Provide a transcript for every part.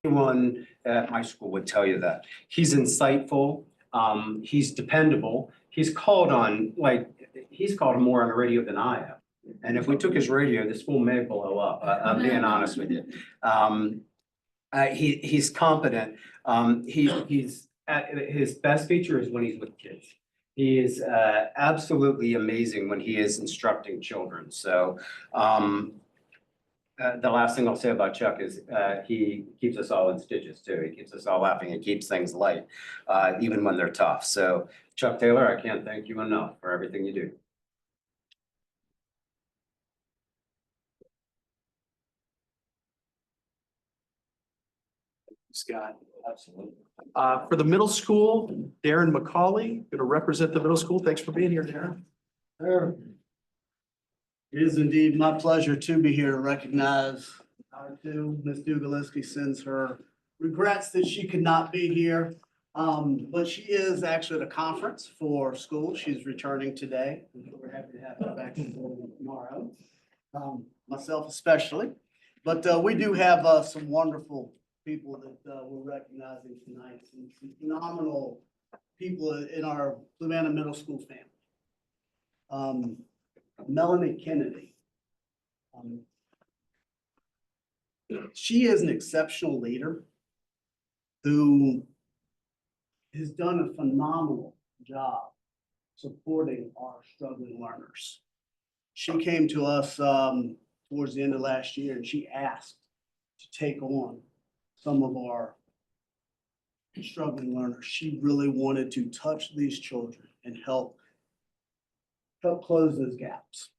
Anyone at my school would tell you that. He's insightful, he's dependable, he's called on, he's called more on the radio than I am. And if we took his radio, the school may blow up, I'm being honest with you. He's competent, he's his best feature is when he's with kids. He is absolutely amazing when he is instructing children, so the last thing I'll say about Chuck is he keeps us all in stitches too. He keeps us all laughing and keeps things light, even when they're tough. So Chuck Taylor, I can't thank you enough for everything you do. Scott. Absolutely. For the middle school, Darren McCauley, going to represent the middle school. Thanks for being here, Darren. Sure. It is indeed my pleasure to be here to recognize our two. Ms. Dugaleski sends her regrets that she could not be here. But she is actually at a conference for school. She's returning today. We're happy to have her back tomorrow. Myself especially. But we do have some wonderful people that we're recognizing tonight. Some phenomenal people in our Fluvanna Middle School family. Melanie Kennedy. She is an exceptional leader who has done a phenomenal job supporting our struggling learners. She came to us towards the end of last year and she asked to take on some of our struggling learners. She really wanted to touch these children and help close those gaps.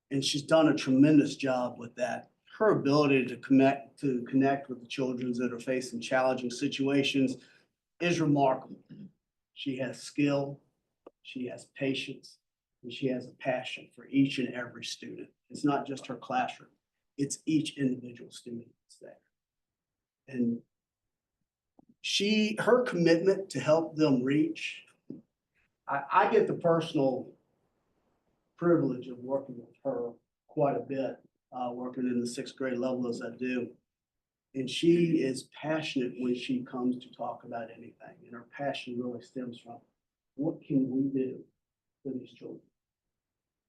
And she's done a tremendous job with that. Her ability to connect with the children that are facing challenging situations is remarkable. She has skill, she has patience, and she has a passion for each and every student. It's not just her classroom, it's each individual student that's there. And her commitment to help them reach, I get the personal privilege of working with her quite a bit, working in the 6th grade level as I do. And she is passionate when she comes to talk about anything. And her passion really stems from what can we do for these children?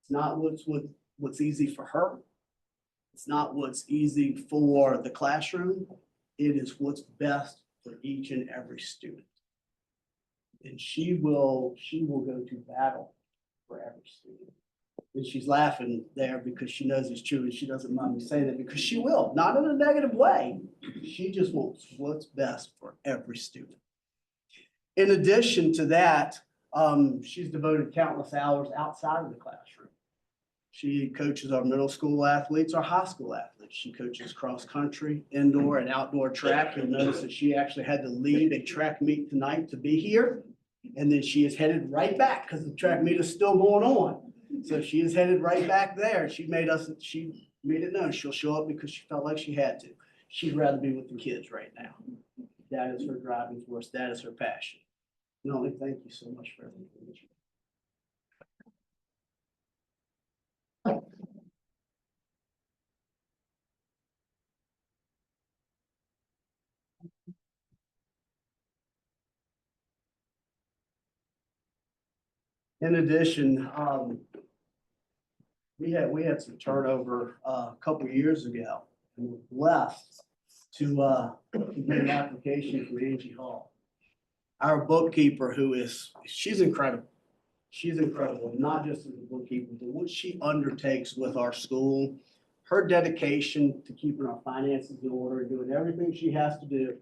It's not what's easy for her. It's not what's easy for the classroom. It is what's best for each and every student. And she will go to battle for every student. And she's laughing there because she knows it's true and she doesn't mind me saying that because she will, not in a negative way. She just wants what's best for every student. In addition to that, she's devoted countless hours outside of the classroom. She coaches our middle school athletes, our high school athletes. She coaches cross country, indoor and outdoor track. You'll notice that she actually had to lead a track meet tonight to be here. And then she is headed right back because the track meet is still going on. So she is headed right back there. She made it known she'll show up because she felt like she had to. She'd rather be with the kids right now. That is her driving force. That is her passion. Melanie, thank you so much for everything. In addition, we had some turnover a couple of years ago, and we're blessed to get an application from Angie Hall, our bookkeeper, she's incredible. She's incredible, not just as a bookkeeper, but what she undertakes with our school, her dedication to keeping our finances in order, doing everything she has to do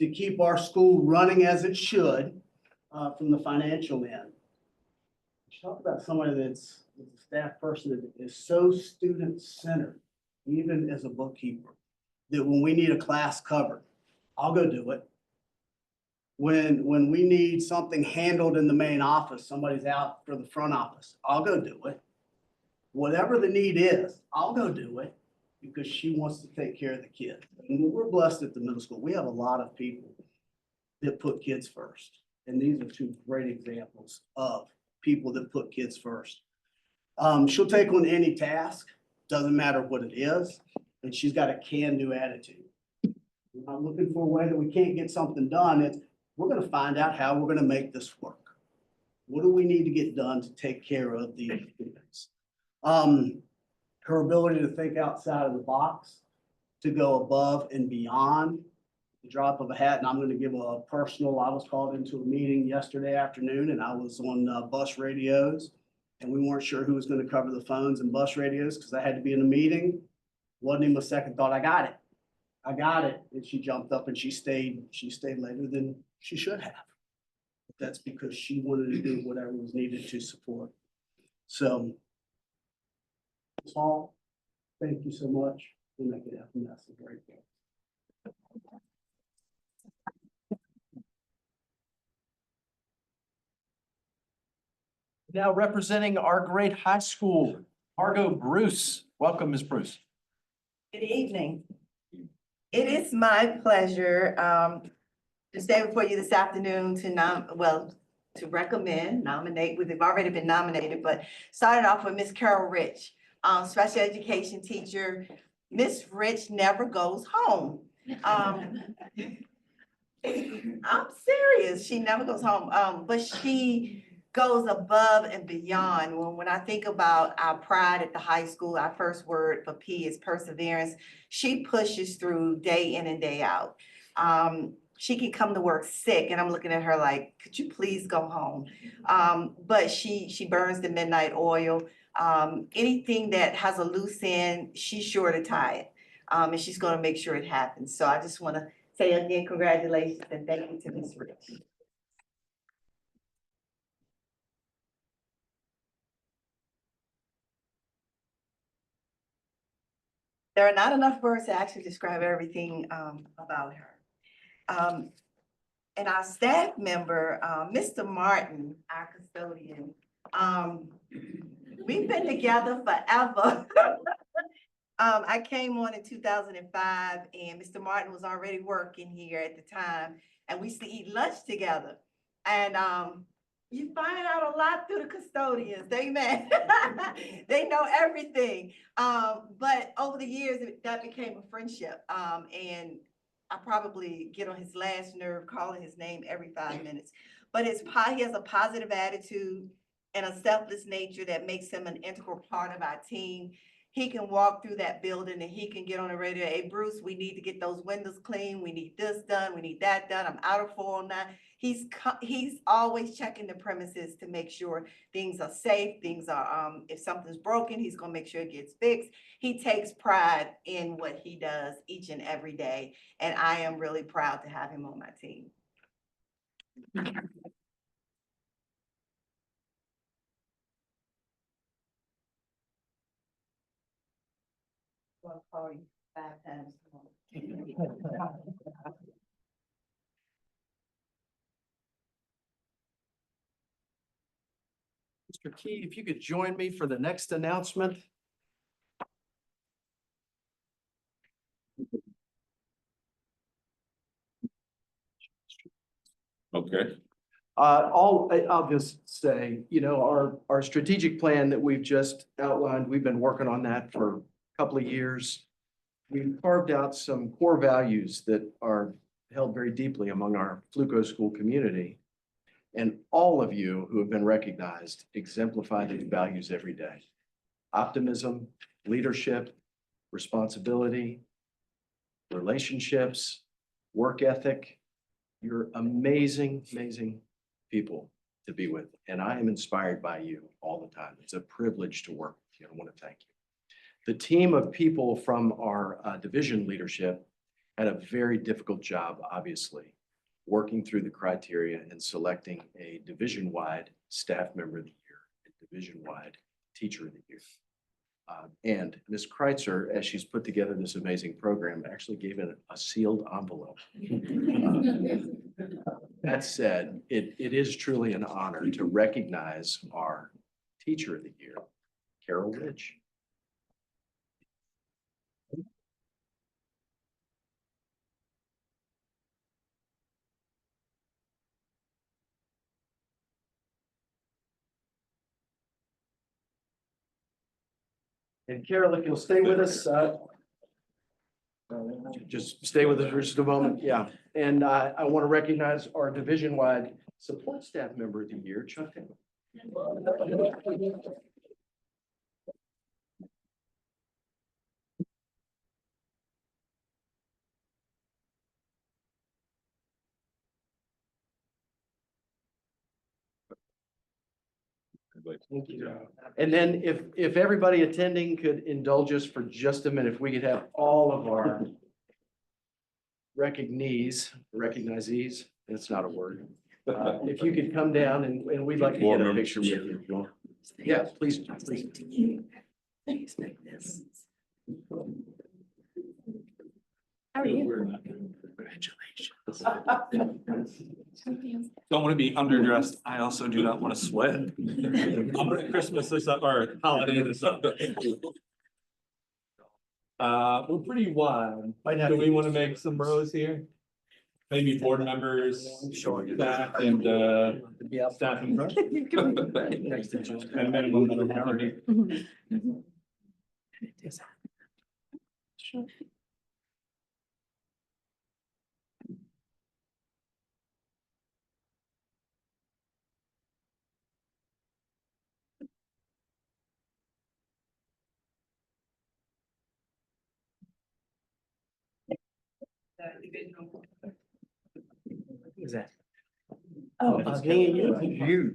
to keep our school running as it should from the financial end. Talk about somebody that's a staff person that is so student-centered, even as a bookkeeper, that when we need a class covered, I'll go do it. When we need something handled in the main office, somebody's out for the front office, I'll go do it. Whatever the need is, I'll go do it because she wants to take care of the kids. And we're blessed at the middle school. We have a lot of people that put kids first. And these are two great examples of people that put kids first. She'll take on any task, doesn't matter what it is, and she's got a can-do attitude. I'm looking for a way that we can't get something done. It's, we're gonna find out how we're gonna make this work. What do we need to get done to take care of these students? Her ability to think outside of the box, to go above and beyond the drop of a hat. And I'm gonna give a personal, I was called into a meeting yesterday afternoon and I was on bus radios. And we weren't sure who was gonna cover the phones and bus radios because I had to be in a meeting. Wasn't even a second thought, I got it. I got it. And she jumped up and she stayed later than she should have. That's because she wanted to do whatever was needed to support. So, Paul, thank you so much for making that mess a great day. Now representing our great high school, Margot Bruce. Welcome, Ms. Bruce. Good evening. It is my pleasure to stand before you this afternoon to nominate, they've already been nominated, but started off with Miss Carol Rich, special education teacher. Miss Rich never goes home. I'm serious, she never goes home, but she goes above and beyond. When I think about our pride at the high school, our first word for P is perseverance. She pushes through day in and day out. She can come to work sick and I'm looking at her like, could you please go home? But she burns the midnight oil. Anything that has a loose end, she's sure to tie it. And she's gonna make sure it happens. So I just wanna say again, congratulations and thank you to Ms. Rich. There are not enough words to actually describe everything about her. And our staff member, Mr. Martin, our custodian, we've been together forever. I came on in 2005 and Mr. Martin was already working here at the time and we used to eat lunch together. And you find out a lot through the custodians, amen. They know everything. But over the years, that became a friendship. And I probably get on his last nerve calling his name every 5 minutes. But he has a positive attitude and a selfless nature that makes him an integral part of our team. He can walk through that building and he can get on the radio, hey, Bruce, we need to get those windows clean. We need this done. We need that done. I'm out of 409. He's always checking the premises to make sure things are safe. Things are, if something's broken, he's gonna make sure it gets fixed. He takes pride in what he does each and every day. And I am really proud to have him on my team. I'll call you 5 times tomorrow. Mr. Key, if you could join me for the next announcement. Okay. I'll just say, you know, our strategic plan that we've just outlined, we've been working on that for a couple of years. We've carved out some core values that are held very deeply among our Fluco School community. And all of you who have been recognized exemplify these values every day. Optimism, leadership, responsibility, relationships, work ethic. You're amazing, amazing people to be with. And I am inspired by you all the time. It's a privilege to work with you. I want to thank you. The team of people from our division leadership had a very difficult job, obviously, working through the criteria and selecting a division-wide staff member of the year, a division-wide teacher of the year. And Ms. Kreitzer, as she's put together this amazing program, actually gave it a sealed envelope. That said, it is truly an honor to recognize our teacher of the year, Carol Rich. And Carol, if you'll stay with us, Just stay with us for just a moment. Yeah. And I want to recognize our division-wide support staff member of the year, Chuck. Thank you. And then if everybody attending could indulge us for just a minute, if we could have all of our recognizees, that's not a word. If you could come down and we'd like to get a picture with you. Yeah, please, please. How are you? Don't want to be underdressed. I also do not want to sweat. I'm gonna Christmas this up or holiday this up. We're pretty wide. Do we want to make some rows here? Maybe board members, staff and staff in front. And minimum of 100. Sure. Exactly. Oh, Me and you.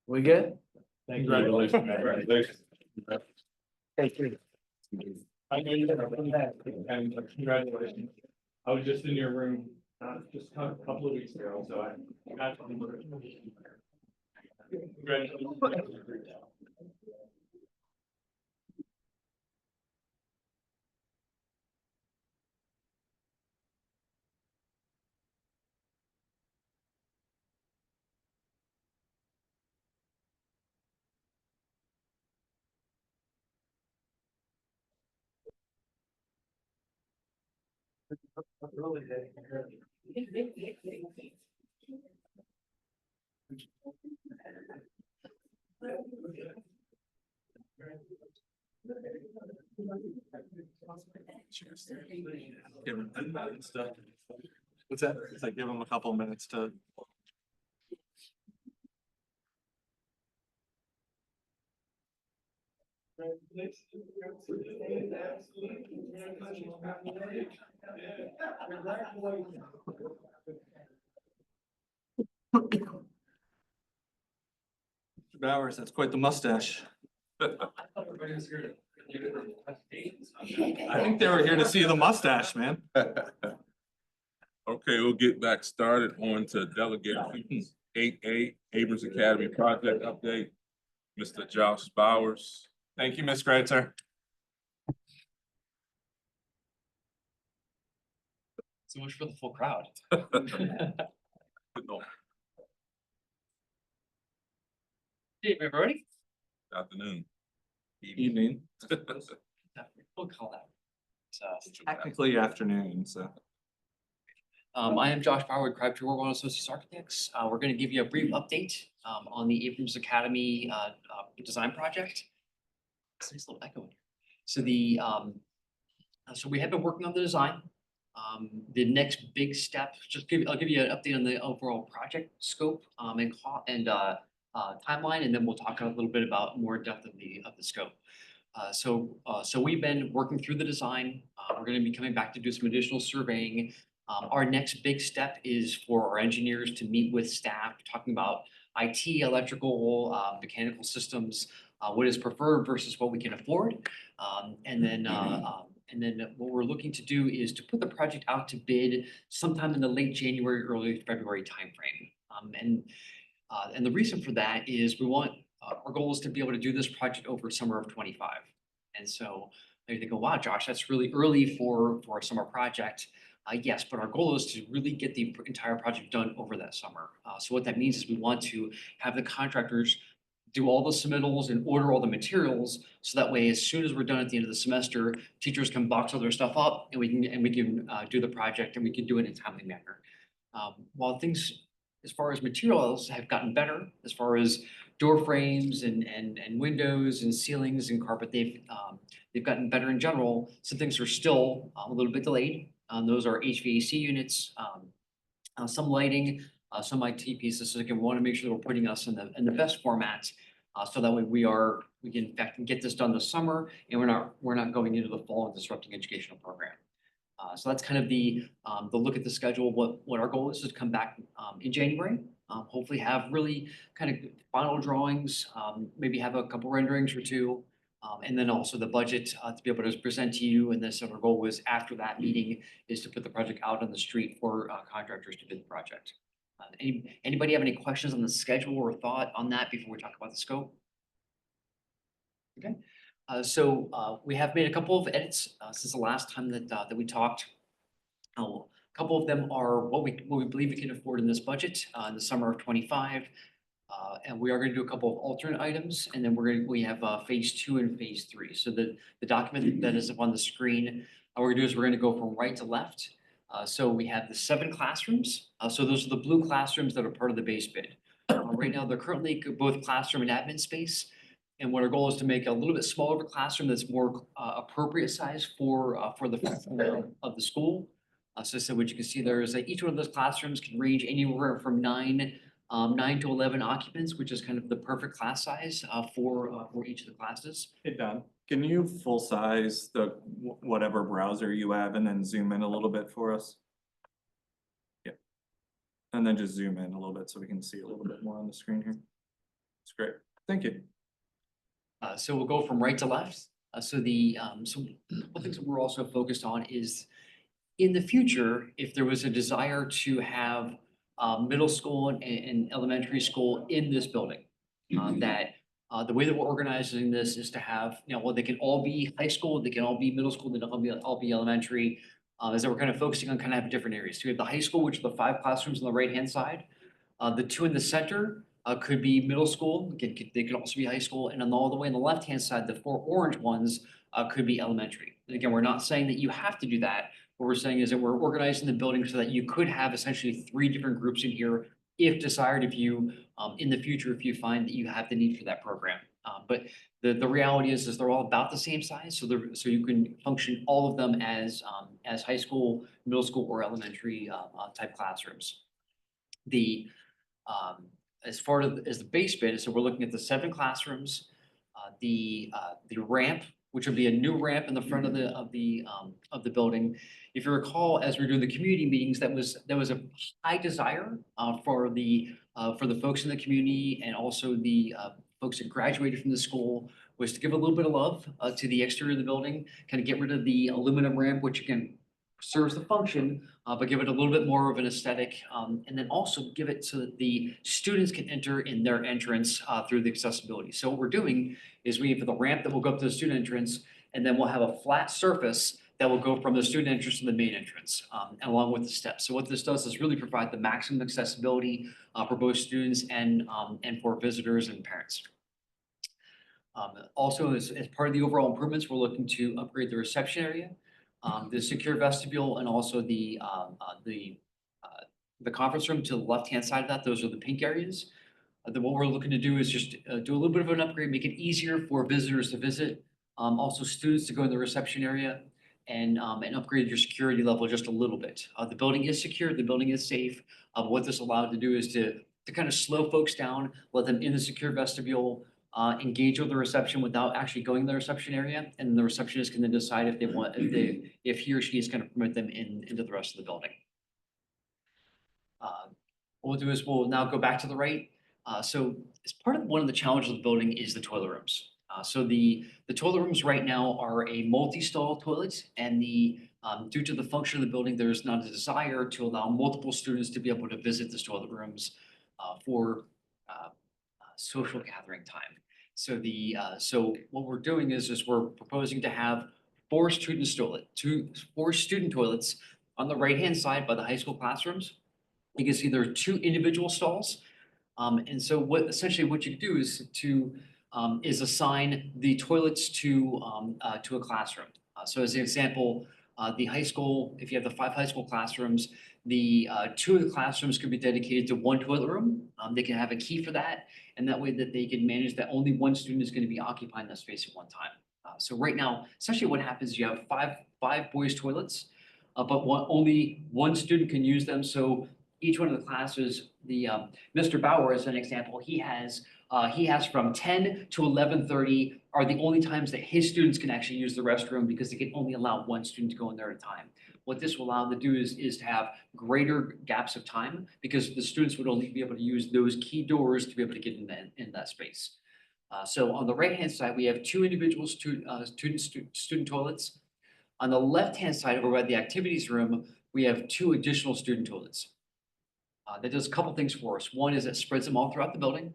We good? Congratulations. Thank you. I know you're from that, and congratulations. I was just in your room, just a couple of weeks ago, so I got to. Congratulations. Give him 10 minutes to. What's that? It's like give him a couple minutes to. Bowers, that's quite the mustache. I think they were here to see the mustache, man. Okay, we'll get back started on to delegate 8A, Abrams Academy project update. Mr. Josh Bowers. Thank you, Ms. Greitzer. So much for the full crowd. Hey, everybody. Afternoon. Evening. We'll call that. Technically afternoon, so. I am Josh Bauer with Crabtree Orwell Associates Architects. We're going to give you a brief update on the Abrams Academy design project. There's a little echo in here. So so we have been working on the design. The next big step, I'll give you an update on the overall project scope and timeline, and then we'll talk a little bit about more depth of the scope. So we've been working through the design. We're going to be coming back to do some additional surveying. Our next big step is for our engineers to meet with staff, talking about IT, electrical, mechanical systems, what is preferred versus what we can afford. And then what we're looking to do is to put the project out to bid sometime in the late January, early February timeframe. And the reason for that is our goal is to be able to do this project over summer of 25. And so they go, wow, Josh, that's really early for a summer project. Yes, but our goal is to really get the entire project done over that summer. So what that means is we want to have the contractors do all the submittals and order all the materials. So that way, as soon as we're done at the end of the semester, teachers can box all their stuff up and we can do the project and we can do it in a timely manner. While things, as far as materials have gotten better, as far as door frames and windows and ceilings and carpet, they've gotten better in general. Some things are still a little bit delayed. Those are HVAC units, some lighting, some IT pieces. So again, we want to make sure that we're putting us in the best format. So that way we can in fact get this done this summer and we're not going into the fall and disrupting educational program. So that's kind of the look at the schedule. What our goal is to come back in January, hopefully have really kind of final drawings, maybe have a couple renderings or two, and then also the budget to be able to present to you. And then so our goal was after that meeting is to put the project out on the street for contractors to bid the project. Anybody have any questions on the schedule or thought on that before we talk about the scope? Okay. So we have made a couple of edits since the last time that we talked. A couple of them are what we believe we can afford in this budget in the summer of 25. And we are going to do a couple of alternate items, and then we have phase 2 and phase 3. So the document that is up on the screen, what we're going to do is we're going to go from right to left. So we have the 7 classrooms. So those are the blue classrooms that are part of the base bid. Right now, they're currently both classroom and admin space. And what our goal is to make a little bit smaller classroom that's more appropriate size for the function of the school. So what you can see there is that each one of those classrooms can range anywhere from 9 to 11 occupants, which is kind of the perfect class size for each of the classes. Hey, Don, can you full size the whatever browser you have and then zoom in a little bit for us? Yeah. And then just zoom in a little bit so we can see a little bit more on the screen here. It's great. Thank you. So we'll go from right to left. So one things that we're also focused on is in the future, if there was a desire to have middle school and elementary school in this building, that the way that we're organizing this is to have, well, they can all be high school, they can all be middle school, they can all be elementary. Is that we're kind of focusing on kind of different areas. So we have the high school, which are the 5 classrooms on the right-hand side. The 2 in the center could be middle school. They could also be high school. And then all the way on the left-hand side, the 4 orange ones could be elementary. And again, we're not saying that you have to do that. What we're saying is that we're organizing the building so that you could have essentially 3 different groups in here if desired, if you, in the future, if you find that you have the need for that program. But the reality is they're all about the same size. So you can function all of them as high school, middle school, or elementary type classrooms. As far as the base bid, so we're looking at the 7 classrooms, the ramp, which would be a new ramp in the front of the building. If you recall, as we were doing the community meetings, that was a high desire for the folks in the community and also the folks that graduated from the school, was to give a little bit of love to the exterior of the building, kind of get rid of the aluminum ramp, which again serves the function, but give it a little bit more of an aesthetic, and then also give it so that the students can enter in their entrance through the accessibility. So what we're doing is we have the ramp that will go up to the student entrance, and then we'll have a flat surface that will go from the student entrance to the main entrance, along with the steps. So what this does is really provide the maximum accessibility for both students and for visitors and parents. Also, as part of the overall improvements, we're looking to upgrade the reception area, the secure vestibule, and also the conference room to the left-hand side of that. Those are the pink areas. Then what we're looking to do is just do a little bit of an upgrade, make it easier for visitors to visit, also students to go in the reception area, and upgrade your security level just a little bit. The building is secure, the building is safe. What this allowed to do is to kind of slow folks down, let them in the secure vestibule, engage with the reception without actually going to the reception area, and the receptionist can then decide if they want, if he or she is going to permit them into the rest of the building. What we'll do is we'll now go back to the right. So as part of one of the challenges of the building is the toilet rooms. So the toilet rooms right now are a multi-stall toilet, and due to the function of the building, there's not a desire to allow multiple students to be able to visit the toilet rooms for social gathering time. So what we're doing is we're proposing to have 4 student toilets on the right-hand side by the high school classrooms. You can see there are 2 individual stalls. And so essentially what you do is assign the toilets to a classroom. So as an example, the high school, if you have the 5 high school classrooms, the 2 of the classrooms could be dedicated to 1 toilet room. They can have a key for that, and that way that they can manage that only 1 student is going to be occupying that space at one time. So right now, essentially what happens is you have five boys' toilets, but only 1 student can use them. So each one of the classes, Mr. Bauer, as an example, he has from 10 to 11:30 are the only times that his students can actually use the restroom because they can only allow 1 student to go in there at a time. What this will allow them to do is to have greater gaps of time because the students would only be able to use those key doors to be able to get in that space. So on the right-hand side, we have 2 individual student toilets. On the left-hand side, over by the activities room, we have 2 additional student toilets. That does a couple things for us. One is it spreads them all throughout the building.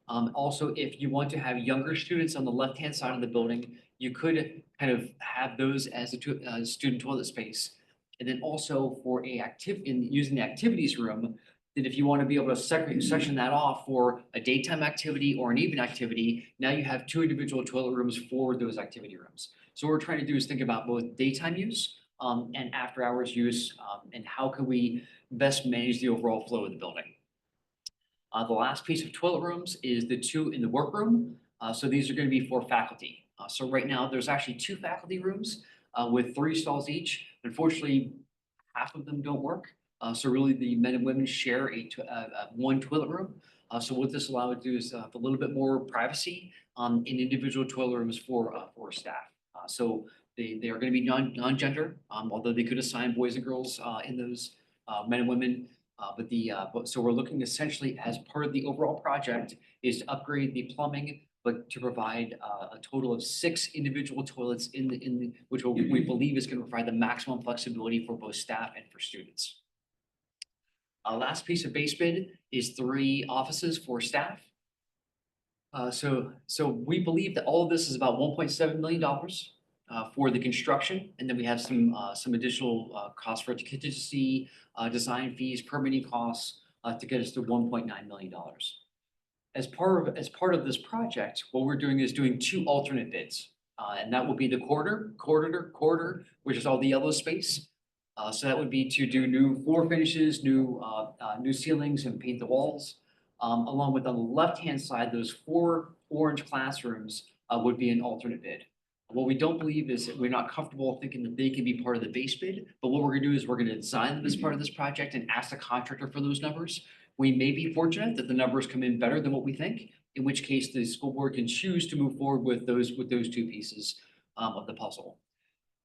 Also, if you want to have younger students on the left-hand side of the building, you could kind of have those as a student toilet space. And then also for using the activities room, that if you want to be able to section that off for a daytime activity or an evening activity, now you have 2 individual toilet rooms for those activity rooms. So what we're trying to do is think about both daytime use and after hours use, and how can we best manage the overall flow of the building. The last piece of toilet rooms is the 2 in the workroom. So these are going to be for faculty. So right now there's actually 2 faculty rooms with 3 stalls each. Unfortunately, half of them don't work. So really the men and women share one toilet room. So what this allows to do is have a little bit more privacy in individual toilet rooms for staff. So they are going to be non-gender, although they could assign boys and girls in those men and women. So we're looking essentially as part of the overall project is to upgrade the plumbing, but to provide a total of 6 individual toilets which we believe is going to provide the maximum flexibility for both staff and for students. Last piece of base bid is 3 offices for staff. So we believe that all of this is about $1.7 million for the construction, and then we have some additional costs for contingency, design fees, permitting costs to get us to $1.9 million. As part of this project, what we're doing is doing 2 alternate bids, and that will be the corridor, which is all the yellow space. So that would be to do new floor finishes, new ceilings, and paint the walls. Along with on the left-hand side, those 4 orange classrooms would be an alternate bid. What we don't believe is that we're not comfortable thinking that they can be part of the base bid, but what we're gonna do is we're gonna design them as part of this project and ask the contractor for those numbers. We may be fortunate that the numbers come in better than what we think, in which case the school board can choose to move forward with those 2 pieces of the puzzle.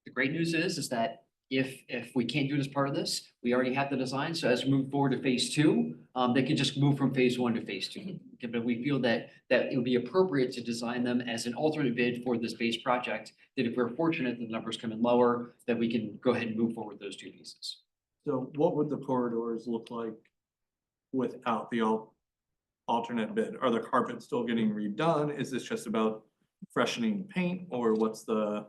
The great news is that if we can't do it as part of this, we already have the design. So as we move forward to phase 2, they can just move from phase 1 to phase 2. But we feel that it would be appropriate to design them as an alternate bid for this base project, that if we're fortunate that the numbers come in lower, that we can go ahead and move forward those 2 pieces. So what would the corridors look like without the alternate bid? Are the carpets still getting redone? Is this just about freshening paint, or what's the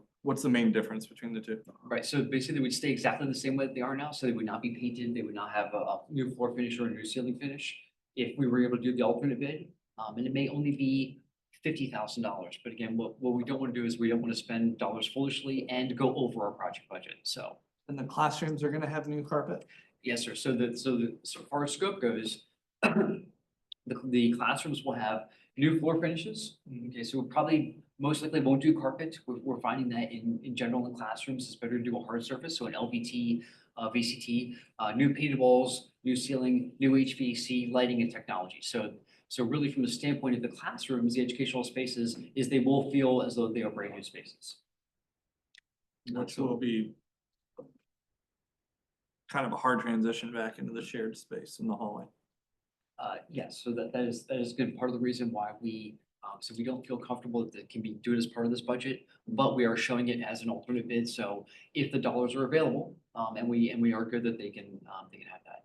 main difference between the 2? Right, so basically they would stay exactly the same way that they are now, so they would not be painted, they would not have a new floor finish or a new ceiling finish. If we were able to do the alternate bid, and it may only be $50,000, but again, what we don't want to do is we don't want to spend dollars foolishly and go over our project budget, so. And the classrooms are gonna have new carpet? Yes, sir, so far as scope goes, the classrooms will have new floor finishes. Okay, so we probably most likely won't do carpet. We're finding that in general in classrooms, it's better to do a hard surface, so an LVT, VCT, new painted walls, new ceiling, new HVAC, lighting and technology. So really from the standpoint of the classrooms, the educational spaces, is they will feel as though they are brand new spaces. Which will be kind of a hard transition back into the shared space in the hallway. Yes, so that is good. Part of the reason why we don't feel comfortable that it can be do it as part of this budget, but we are showing it as an alternate bid. So if the dollars are available, and we are good that they can have that.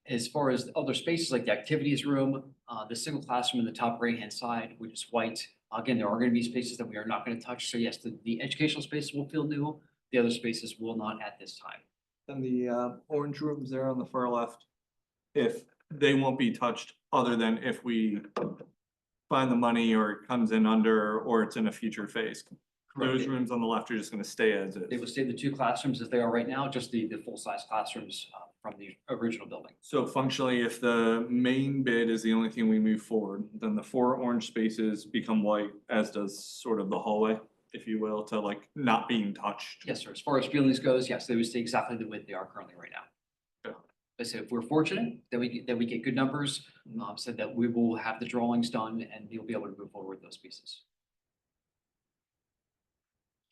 As far as other spaces like the activities room, the single classroom in the top right-hand side, which is white. Again, there are going to be spaces that we are not going to touch. So yes, the educational spaces will feel new. The other spaces will not at this time. And the orange rooms there on the far left, if they won't be touched other than if we find the money or it comes in under, or it's in a future phase. Those Correct. rooms on the left are just gonna stay as They will is. stay the two classrooms as they are right now, just the full-size classrooms from the original building. So functionally, if the main bid is the only thing we move forward, then the 4 orange spaces become white, as does sort of the hallway, if you will, to like not being touched. Yes, sir. As far as buildings goes, yes, they would stay exactly the width they are currently right now. Yeah. I said, if we're fortunate that we get good numbers, so that we will have the drawings done and you'll be able to move forward with those pieces.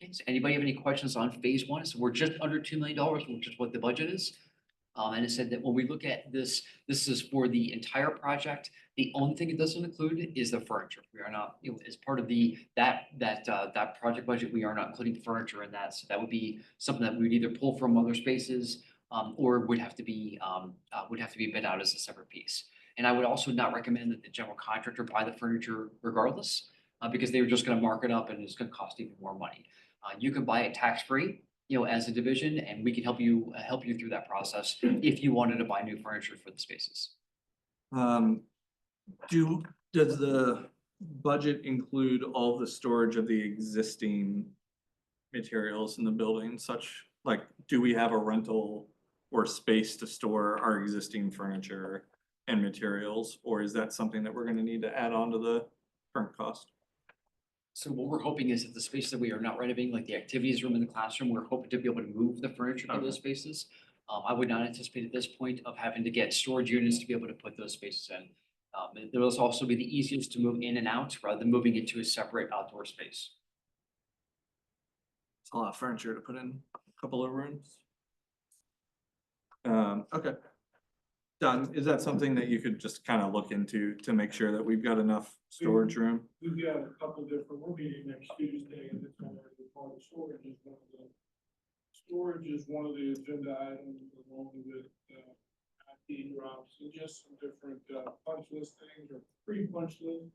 Okay, does anybody have any questions on phase one? So we're just under $2 million, which is what the budget is. And it said that when we look at this, this is for the entire project. The only thing it doesn't include is the furniture. We are not, as part of that project budget, we are not including furniture in that. So that would be something that we would either pull from other spaces, or would have to be bid out as a separate piece. And I would also not recommend that the general contractor buy the furniture regardless, because they were just gonna mark it up and it's gonna cost even more money. You can buy it tax-free, as a division, and we can help you through that process if you wanted to buy new furniture for the spaces. Does the budget include all the storage of the existing materials in the building, such, like, do we have a rental or space to store our existing furniture and materials, or is that something that we're gonna need to add on to the current cost? So what we're hoping is that the space that we are not renovating, like the activities room in the classroom, we're hoping to be able to move the furniture to those spaces. I would not anticipate at this point of having to get storage units to be able to put those spaces in. It will also be the easiest to move in and out rather than moving into a separate outdoor space. It's a lot of furniture to put in a couple of rooms. Okay. Don, is that something that you could just kind of look into to make sure that we've got enough storage room? We've got a couple of different, we're meeting next Tuesday, and it's already part of storage is one of the. Storage is one of the agenda items along with, IT drops and just some different, punch list things or pre-punch list,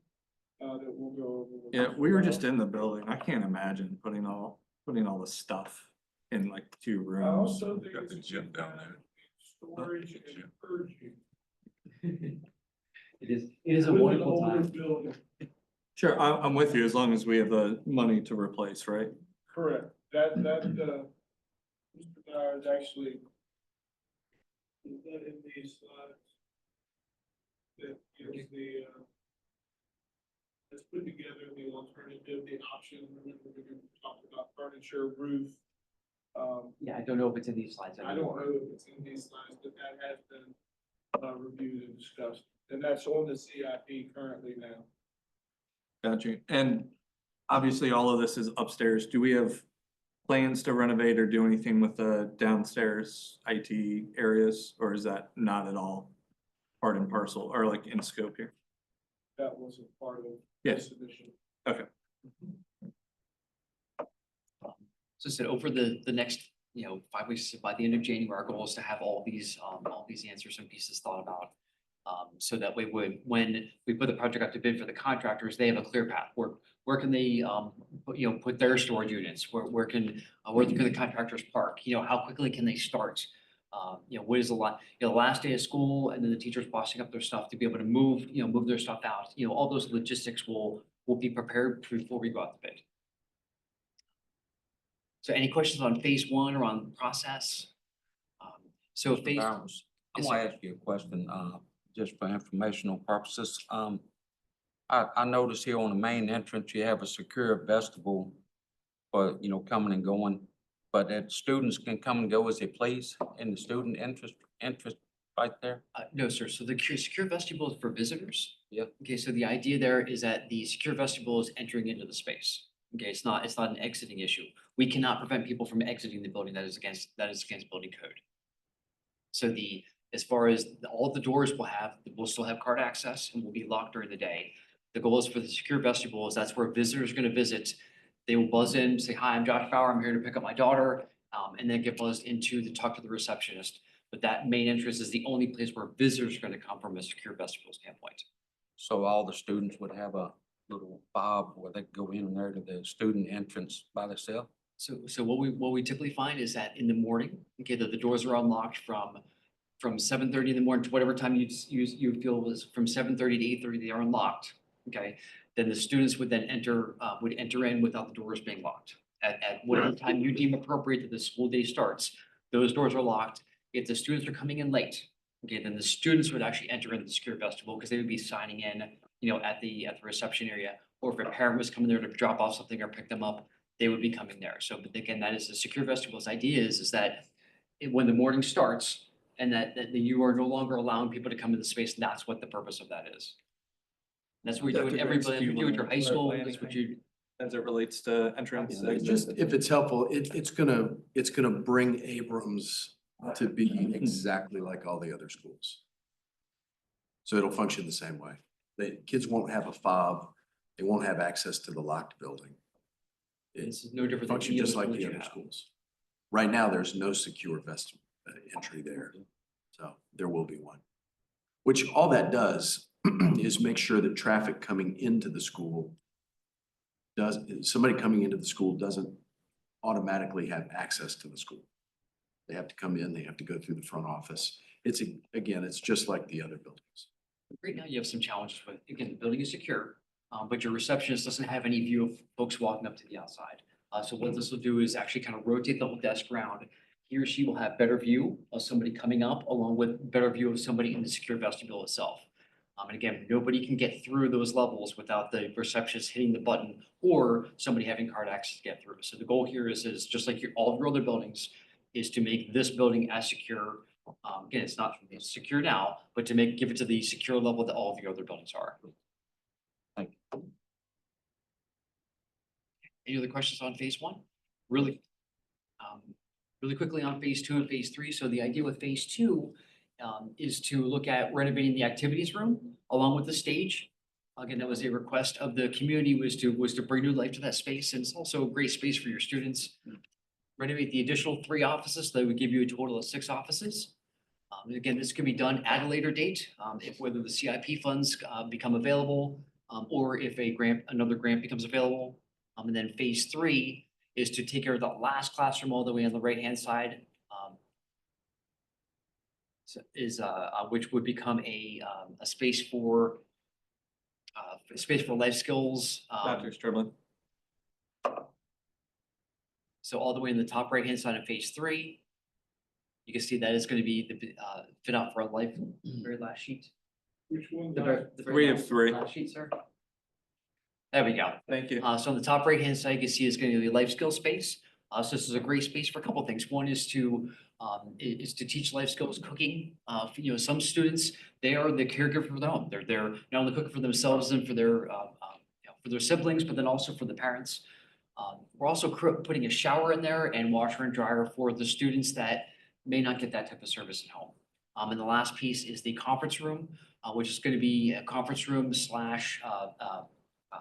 that we'll go over. Yeah, we were just in the building. I can't imagine putting all the stuff in like 2 I rooms. also think Got it's the a gym good down time there. storage and purging. It is a With an wonderful older time. building. Sure, I'm with you as long as we have the money to replace, right? Correct, that, Mr. Dyer is actually. Is that in these slides? That gives the, let's put together the alternative, the option, remember we're gonna talk about furniture, roof. Yeah, I don't know if it's in these slides I don't anymore. know if it's in these slides, but that has been, reviewed and discussed, and that's on the CIP currently now. Got you. And obviously, all of this is upstairs. Do we have plans to renovate or do anything with the downstairs IT areas, or is that not at all part and parcel or like in scope here? That wasn't part of the Yes. submission. Okay. So I said over the next, 5 weeks, by the end of January, our goal is to have all these answers and pieces thought about. So that way, when we put the project up to bid for the contractors, they have a clear path. Where can they, put their storage units? Where can the contractors park? How quickly can they start? What is the last day of school, and then the teachers bossing up their stuff to be able to move their stuff out. All those logistics will be prepared before we go out to bid. So any questions on phase one or on the process? So phase. Bowers, I'm Yes, gonna sir. ask you a question, just for informational purposes. I noticed here on the main entrance, you have a secure vestibule for, coming and going, but that students can come and go as they please in the student interest right there? No, sir. So the secure vestibule is for visitors. Yep. Okay, so the idea there is that the secure vestibule is entering into the space. Okay, it's not an exiting issue. We cannot prevent people from exiting the building. That is against building code. So as far as all the doors we'll still have card access and will be locked during the day. The goal is for the secure vestibule is that's where visitors are going to visit. They will buzz in, say, "Hi, I'm Josh Bauer. I'm here to pick up my daughter," and then get buzzed into to talk to the receptionist. But that main entrance is the only place where visitors are going to come from a secure vestibule standpoint. So all the students would have a little fob where they could go in there to the student entrance by themselves? So what we typically find is that in the morning, okay, that the doors are unlocked from from 7:30 in the morning to whatever time you feel was from 7:30 to 8:30, they are unlocked, okay? Then the students would then enter in without the doors being locked. At whatever time you deem appropriate that the school day starts, those doors are locked. If the students are coming in late, okay, then the students would actually enter into the secure vestibule because they would be signing in, at the reception area. Or if a parent was coming there to drop off something or pick them up, they would be coming there. So, but again, that is the secure vestible's idea is that when the morning starts and that you are no longer allowing people to come into the space, that's what the purpose of that is. That's what we do in Dr. every Griggs, do building, you we do at your wanna high school, clarify that's what anything? you, As it relates to entrance. It's just, if it's helpful, it's gonna bring Abrams to be exactly like all the other schools. So it'll function the same way. The kids won't have a fob, they won't have access to the locked building. this is no different than Function any other just like school the you other have. schools. Right now, there's no secure entry there, so there will be one. Which all that does is make sure that traffic coming into the school somebody coming into the school doesn't automatically have access to the school. They have to come in, they have to go through the front office. Again, it's just like the other buildings. Right now, you have some challenges with, again, the building is secure, but your receptionist doesn't have any view of folks walking up to the outside. So what this will do is actually kind of rotate the whole desk around. He or she will have better view of somebody coming up along with better view of somebody in the secure vestibule itself. And again, nobody can get through those levels without the receptionist hitting the button or somebody having card access to get through. So the goal here is just like all of your other buildings, is to make this building as secure. Again, it's not secure now, but to give it to the secure level that all of your other buildings are. Any other questions on phase one? Really quickly on phase two and phase three. So the idea with phase two is to look at renovating the activities room along with the stage. Again, that was a request of the community was to bring new life to that space, and it's also a great space for your students. Renovate the additional 3 offices, that would give you a total of 6 offices. Again, this could be done at a later date, if whether the CIP funds become available, or if another grant becomes available. And then phase 3 is to take care of the last classroom all the way on the right-hand side. Which would become a space for life skills. Dr. Striblin. So all the way in the top right-hand side of phase 3, you can see that is going to be the fit out for a life, very last sheet. Which one? The very 3 of 3. last sheet, sir. There we go. Thank you. So on the top right-hand side, you can see it's going to be a life skill space. So this is a great space for a couple of things. One is to teach life skills, cooking. Some students, they are the caregiver for their own. They're not only cooking for themselves and for their siblings, but then also for the parents. We're also putting a shower in there and washer and dryer for the students that may not get that type of service at home. And the last piece is the conference room, which is going to be a conference room /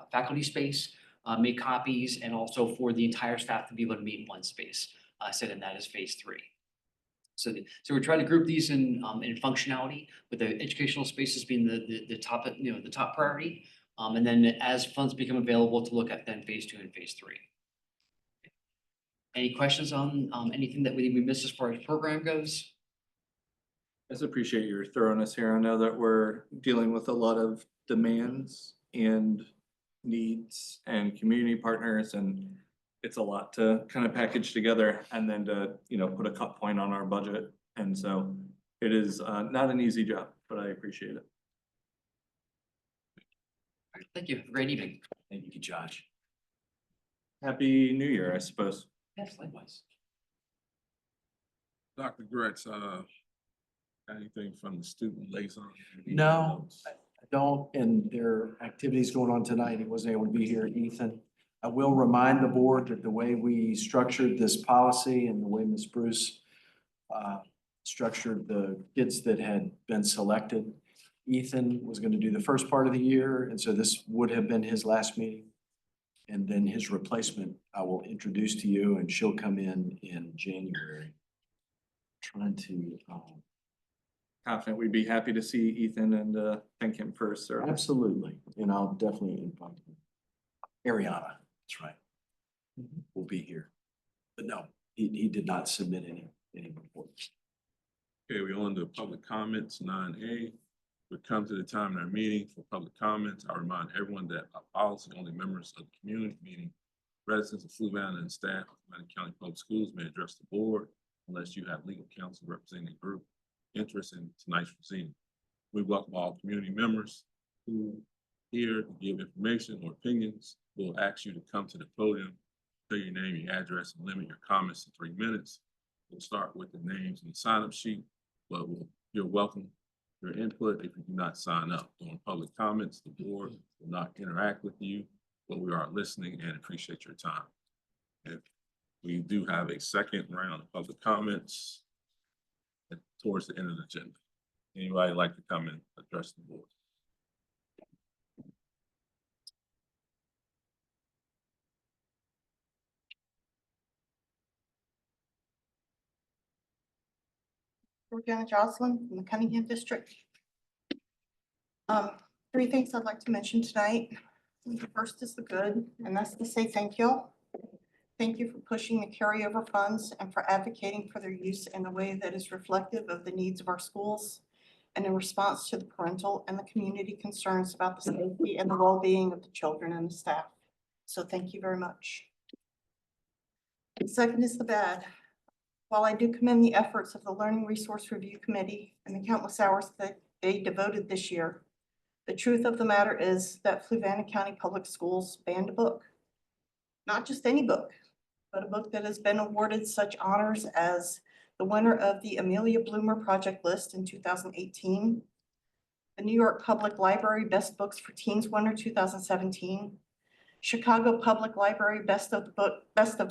faculty space, make copies, and also for the entire staff to be able to meet in one space. And that is phase 3. So we're trying to group these in functionality, with the educational spaces being the top, the top priority. And then as funds become available, to look at then phase 2 and phase 3. Any questions on anything that we missed as far as program goes? I just appreciate your thoroughness here. I know that we're dealing with a lot of demands and needs and community partners, and it's a lot to kind of package together and then to, put a cut point on our budget. And so it is not an easy job, but I appreciate it. All right, thank you. Have a great evening. Thank you, Josh. Happy New Year, I suppose. Yes, likewise. Dr. Gretz, anything from the student liaison? No, I don't, and there are activities going on tonight. He wasn't able to be here, Ethan. I will remind the board that the way we structured this policy and the way Ms. Bruce structured the kids that had been selected, Ethan was going to do the first part of the year, and so this would have been his last meeting. And then his replacement, I will introduce to you, and she'll come in January. Trying to, Confident we'd be happy to see Ethan and thank him for his service. absolutely, and I'll definitely invite him. Ariana, that's right. Will be here. But no, he did not submit any reports. Okay, we're on to public comments, 9A. We come to the time in our meeting for public comments. I remind everyone that our policy, only members of the community, meaning residents of Fluvanna and staff of Fluvanna County Public Schools may address the board unless you have legal counsel representing a group interested in tonight's proceeding. We welcome all community members who here to give information or opinions. We'll ask you to come to the podium, say your name, your address, and limit your comments to 3 minutes. We'll start with the names and the sign-up sheet, but you're welcome your input if you do not sign up. During public comments, the board will not interact with you, but we are listening and appreciate your time. And we do have a second round of public comments towards the end of the agenda. Anybody like to come and address the board? Georgiana Jocelyn from the Cunningham District. 3 things I'd like to mention tonight. The first is the good, and that's to say thank you. Thank you for pushing the carryover funds and for advocating for their use in a way that is reflective of the needs of our schools and in response to the parental and the community concerns about the safety and the well-being of the children and the staff. So thank you very much. Second is the bad. While I do commend the efforts of the Learning Resource Review Committee and the countless hours that they devoted this year, the truth of the matter is that Fluvanna County Public Schools banned a book. Not just any book, but a book that has been awarded such honors as the winner of the Amelia Bloomer Project List in 2018, the New York Public Library Best Books for Teens winner 2017, Chicago Public Library Best of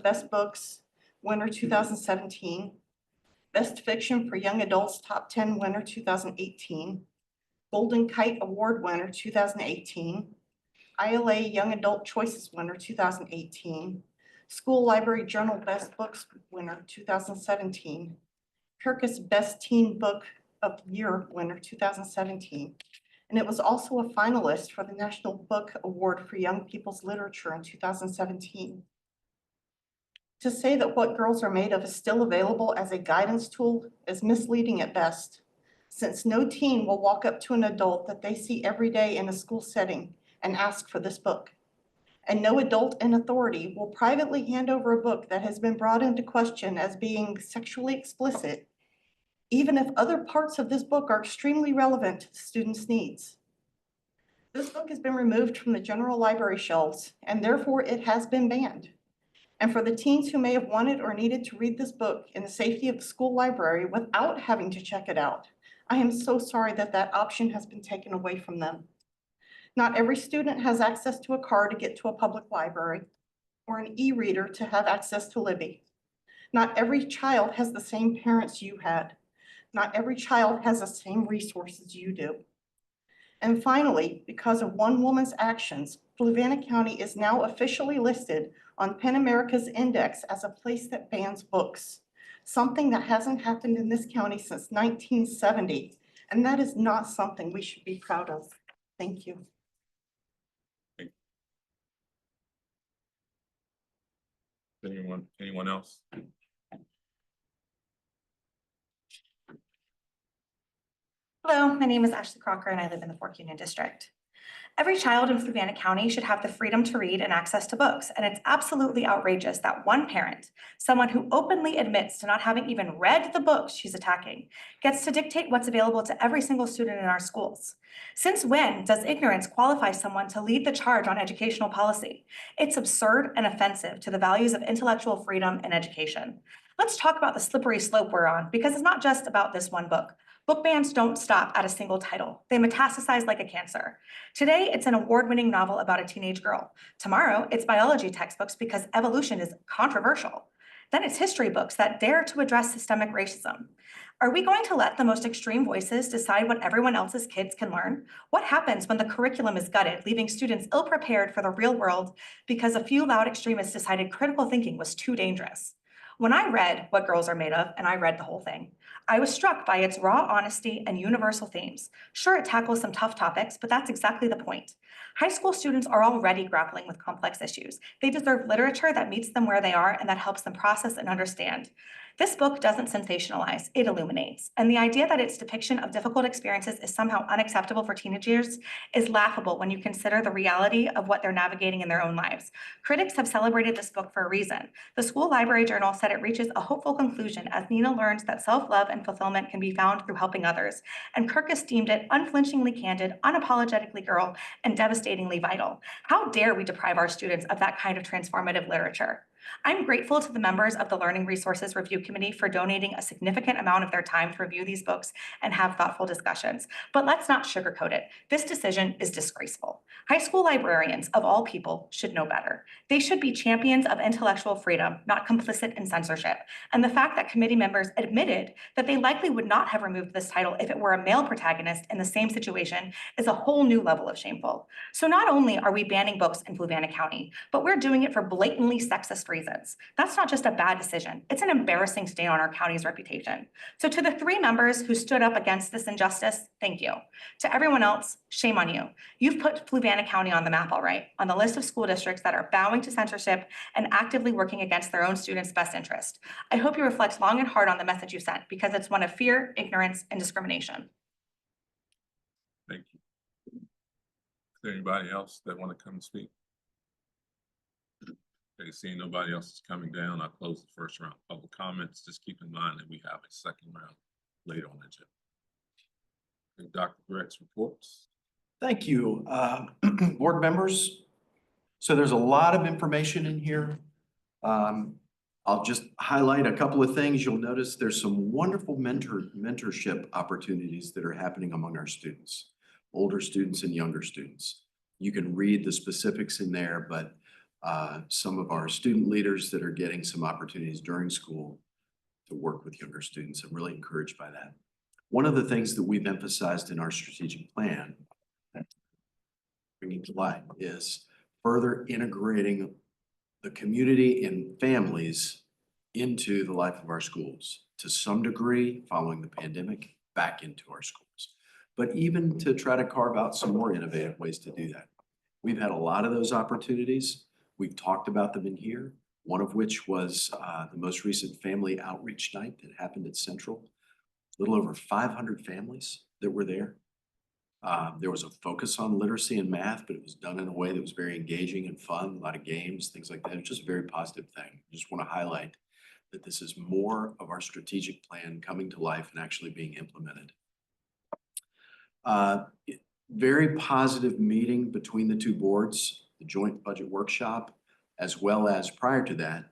Best Books winner 2017, Best Fiction for Young Adults Top 10 winner 2018, Golden Kite Award winner 2018, ILA Young Adult Choices winner 2018, School Library Journal Best Books winner 2017, Kirkus Best Teen Book of the Year winner 2017, and it was also a finalist for the National Book Award for Young People's Literature in 2017. To say that What Girls Are Made Of is still available as a guidance tool is misleading at best, since no teen will walk up to an adult that they see every day in a school setting and ask for this book. And no adult in authority will privately hand over a book that has been brought into question as being sexually explicit, even if other parts of this book are extremely relevant to the student's needs. This book has been removed from the general library shelves, and therefore it has been banned. And for the teens who may have wanted or needed to read this book in the safety of the school library without having to check it out, I am so sorry that that option has been taken away from them. Not every student has access to a car to get to a public library or an e-reader to have access to Libby. Not every child has the same parents you had. Not every child has the same resources you do. And finally, because of one woman's actions, Fluvanna County is now officially listed on PEN America's index as a place that bans books, something that hasn't happened in this county since 1970. And that is not something we should be proud of. Thank you. Anyone else? Hello, my name is Ashley Crocker and I live in the Fork Union District. Every child in Fluvanna County should have the freedom to read and access to books, and it's absolutely outrageous that one parent, someone who openly admits to not having even read the books she's attacking, gets to dictate what's available to every single student in our schools. Since when does ignorance qualify someone to lead the charge on educational policy? It's absurd and offensive to the values of intellectual freedom and education. Let's talk about the slippery slope we're on, because it's not just about this one book. Book bans don't stop at a single title. They metastasize like a cancer. Today, it's an award-winning novel about a teenage girl. Tomorrow, it's biology textbooks because evolution is controversial. Then it's history books that dare to address systemic racism. Are we going to let the most extreme voices decide what everyone else's kids can learn? What happens when the curriculum is gutted, leaving students ill-prepared for the real world because a few loud extremists decided critical thinking was too dangerous? When I read What Girls Are Made Of, and I read the whole thing, I was struck by its raw honesty and universal themes. Sure, it tackles some tough topics, but that's exactly the point. High school students are already grappling with complex issues. They deserve literature that meets them where they are and that helps them process and understand. This book doesn't sensationalize, it illuminates. And the idea that its depiction of difficult experiences is somehow unacceptable for teenagers is laughable when you consider the reality of what they're navigating in their own lives. Critics have celebrated this book for a reason. The School Library Journal said it reaches a hopeful conclusion as Nina learns that self-love and fulfillment can be found through helping others. And Kirkus deemed it unflinchingly candid, unapologetically girl, and devastatingly vital. How dare we deprive our students of that kind of transformative literature? I'm grateful to the members of the Learning Resources Review Committee for donating a significant amount of their time to review these books and have thoughtful discussions. But let's not sugarcoat it. This decision is disgraceful. High school librarians, of all people, should know better. They should be champions of intellectual freedom, not complicit in censorship. And the fact that committee members admitted that they likely would not have removed this title if it were a male protagonist in the same situation is a whole new level of shameful. So not only are we banning books in Fluvanna County, but we're doing it for blatantly sexist reasons. That's not just a bad decision. It's an embarrassing stain on our county's reputation. So to the 3 members who stood up against this injustice, thank you. To everyone else, shame on you. You've put Fluvanna County on the map, all right, on the list of school districts that are bowing to censorship and actively working against their own students' best interest. I hope you reflect long and hard on the message you sent because it's one of fear, ignorance, and discrimination. Thank you. Is there anybody else that want to come and speak? Okay, seeing nobody else is coming down, I'll close the first round of public comments. Just keep in mind that we have a second round later on the agenda. And Dr. Grex reports. Thank you, board members. So there's a lot of information in here. I'll just highlight a couple of things. You'll notice there's some wonderful mentorship opportunities that are happening among our students, older students and younger students. You can read the specifics in there, but some of our student leaders that are getting some opportunities during school to work with younger students. I'm really encouraged by that. One of the things that we've emphasized in our strategic plan, bringing to light, is further integrating the community and families into the life of our schools to some degree following the pandemic back into our schools, but even to try to carve out some more innovative ways to do that. We've had a lot of those opportunities. We've talked about them in here, one of which was the most recent family outreach night that happened at Central. A little over 500 families that were there. There was a focus on literacy and math, but it was done in a way that was very engaging and fun, a lot of games, things like that. It was just a very positive thing. I just want to highlight that this is more of our strategic plan coming to life and actually being implemented. Very positive meeting between the 2 boards, the joint budget workshop, as well as prior to that,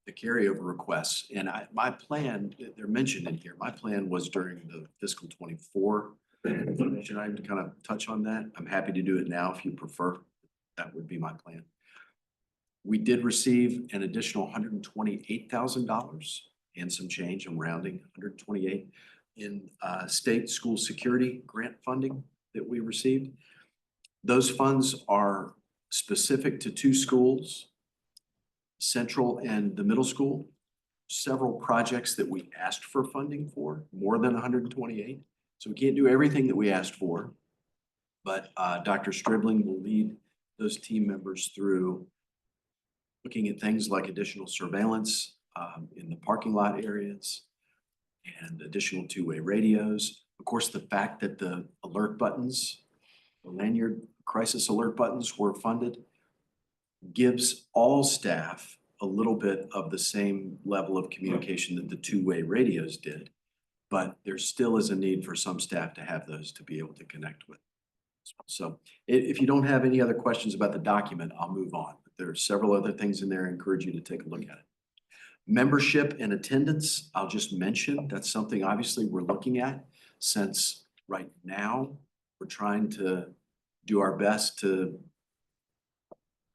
the carryover requests. And my plan, they're mentioned in here, my plan was during the fiscal 24 information item to kind of touch on that. I'm happy to do it now if you prefer. That would be my plan. We did receive an additional $128,000 and some change, I'm rounding, 128 in state school security grant funding that we received. Those funds are specific to 2 schools, Central and the middle school. Several projects that we asked for funding for, more than 128. So we can't do everything that we asked for, but Dr. Stribling will lead those team members through looking at things like additional surveillance in the parking lot areas and additional 2-way radios. Of course, the fact that the alert buttons, the lanyard crisis alert buttons were funded gives all staff a little bit of the same level of communication that the 2-way radios did. But there still is a need for some staff to have those to be able to connect with. So if you don't have any other questions about the document, I'll move on. But there are several other things in there. I encourage you to take a look at it. Membership and attendance, I'll just mention, that's something obviously we're looking at, since right now we're trying to do our best to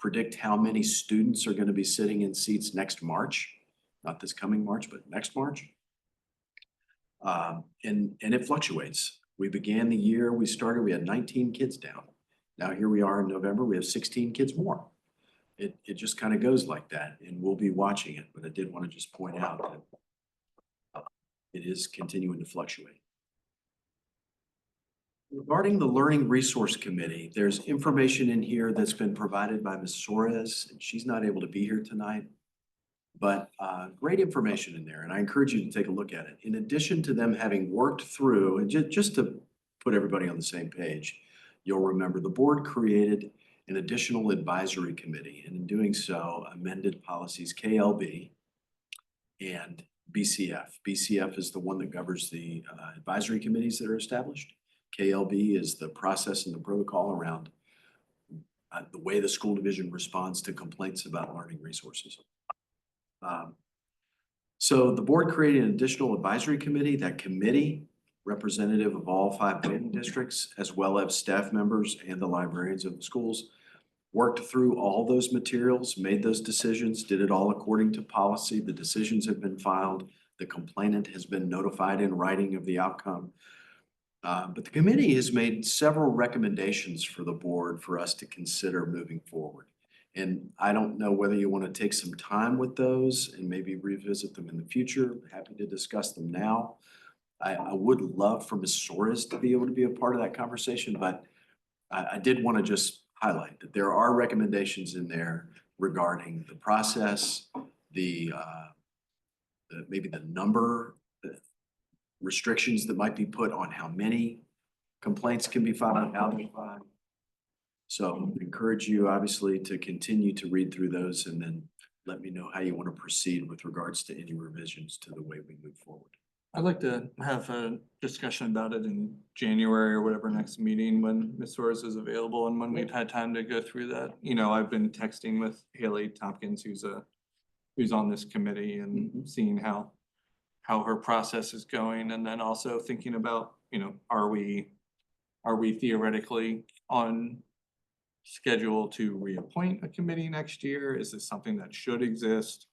predict how many students are going to be sitting in seats next March, not this coming March, but next March. And it fluctuates. We began the year, we had 19 kids down. Now here we are in November, we have 16 kids more. It just kind of goes like that, and we'll be watching it. But I did want to just point out that it is continuing to fluctuate. Regarding the Learning Resource Committee, there's information in here that's been provided by Ms. Suarez, and she's not able to be here tonight. But great information in there, and I encourage you to take a look at it. In addition to them having worked through, and just to put everybody on the same page, you'll remember the board created an additional advisory committee, and in doing so, amended policies KLB and BCF. BCF is the one that governs the advisory committees that are established. KLB is the process and the protocol around the way the school division responds to complaints about learning resources. So the board created an additional advisory committee. That committee, representative of all 5 planning districts, as well as staff members and the librarians of the schools, worked through all those materials, made those decisions, did it all according to policy. The decisions have been filed. The complainant has been notified in writing of the outcome. But the committee has made several recommendations for the board for us to consider moving forward. And I don't know whether you want to take some time with those and maybe revisit them in the future. Happy to discuss them now. I would love for Ms. Suarez to be able to be a part of that conversation, but I did want to just highlight that there are recommendations in there regarding the process, maybe the number, the restrictions that might be put on how many complaints can be filed and how they're filed. So I encourage you obviously to continue to read through those and then let me know how you want to proceed with regards to any revisions to the way we move forward. I'd like to have a discussion about it in January or whatever next meeting when Ms. Suarez is available and when we've had time to go through that. You know, I've been texting with Haley Tompkins, who's on this committee, and seeing how her process is going, and then also thinking about, you know, are we theoretically on schedule to reappoint a committee next year? Is this something that should exist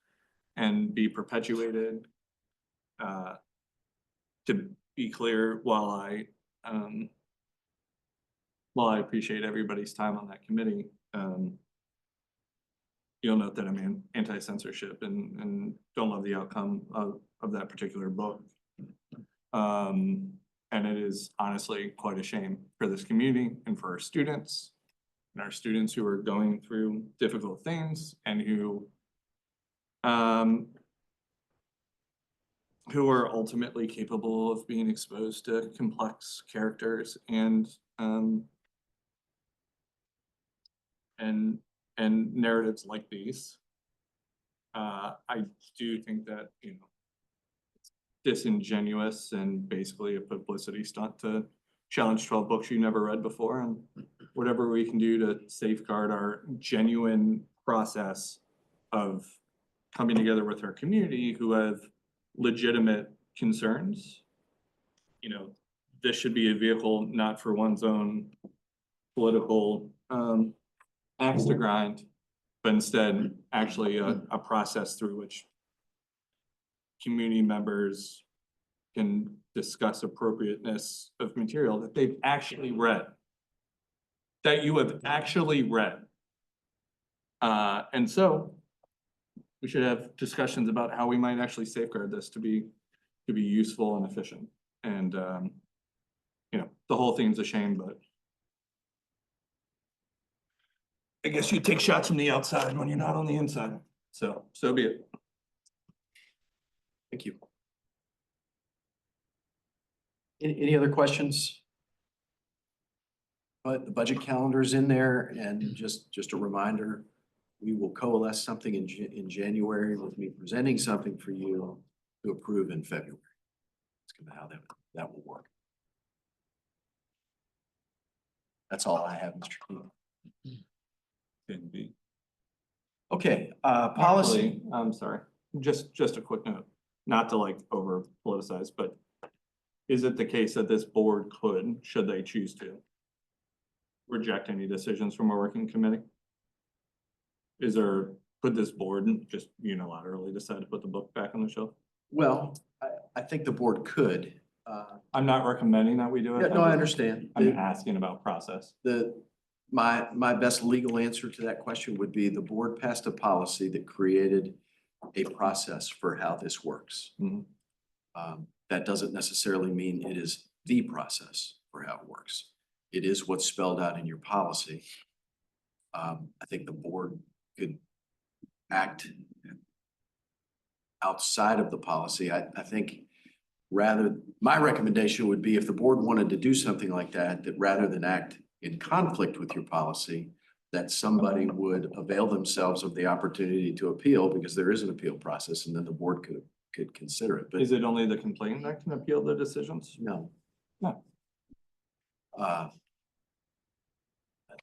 and be perpetuated? To be clear, while I appreciate everybody's time on that committee, you'll note that I'm anti-censorship and don't love the outcome of that particular book. And it is honestly quite a shame for this community and for our students who are going through difficult things and who are ultimately capable of being exposed to complex characters and narratives like these. I do think that, you know, it's disingenuous and basically a publicity stunt to challenge 12 books you never read before, and whatever we can do to safeguard our genuine process of coming together with our community who have legitimate concerns. You know, this should be a vehicle not for one's own political axe to grind, but instead actually a process through which community members can discuss appropriateness of material that they've actually read, that you have actually read. And so we should have discussions about how we might actually safeguard this to be useful and efficient. And you know, the whole thing's a shame, but I guess you take shots from the outside when you're not on the inside. So be it. Thank you. Any other questions? But the budget calendar is in there, and just a reminder, we will coalesce something in January with me presenting something for you to approve in February. That's kind of how that will work. That's all I have, Mr. King. Can be. Okay, policy. Actually, I'm sorry, just a quick note, not to like over politicize, but is it the case that this board could, should they choose to, reject any decisions from a working committee? Could this board just unilaterally decide to put the book back on the shelf? Well, I think the board could. I'm not recommending that we do it. Yeah, no, I understand. I'm asking about process. My best legal answer to that question would be the board passed a policy that created a process for how this works. Mhm. That doesn't necessarily mean it is the process. for how it works. It is what's spelled out in your policy. I think the board could act outside of the policy. I think my recommendation would be if the board wanted to do something like that, that rather than act in conflict with your policy, that somebody would avail themselves of the opportunity to appeal, because there is an appeal process, and then the board could consider it, but Is it only the complainant that can appeal the decisions? no. No.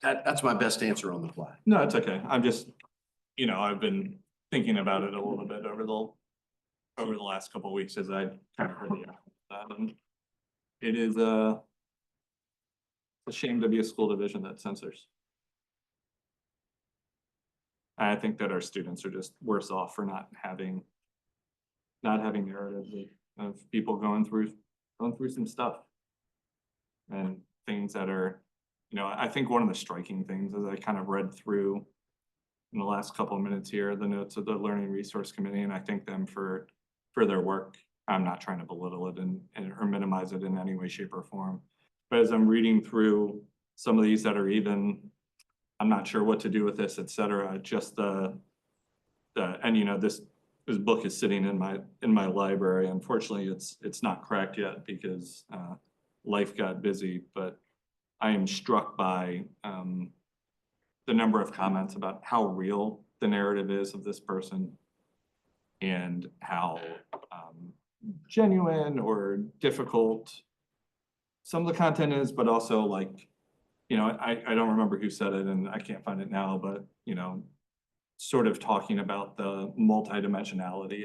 That's my best answer on the fly. No, it's okay. I'm just, I've been thinking about it a little bit over the last couple of weeks as I kind of heard that. And it is a shame to be a school division that censors. I think that our students are just worse off for not having narratives of people going through some stuff. And things that are, I think one of the striking things is I kind of read through in the last couple of minutes here, the notes of the Learning Resource Committee, and I thank them for their work. I'm not trying to belittle it or minimize it in any way, shape, or form. But as I'm reading through some of these that are even, I'm not sure what to do with this, et cetera, just and this book is sitting in my library. Unfortunately, it's not cracked yet because life got busy, but I am struck by the number of comments about how real the narrative is of this person and how genuine or difficult some of the content is, but also like, I don't remember who said it and I can't find it now, but sort of talking about the multidimensionality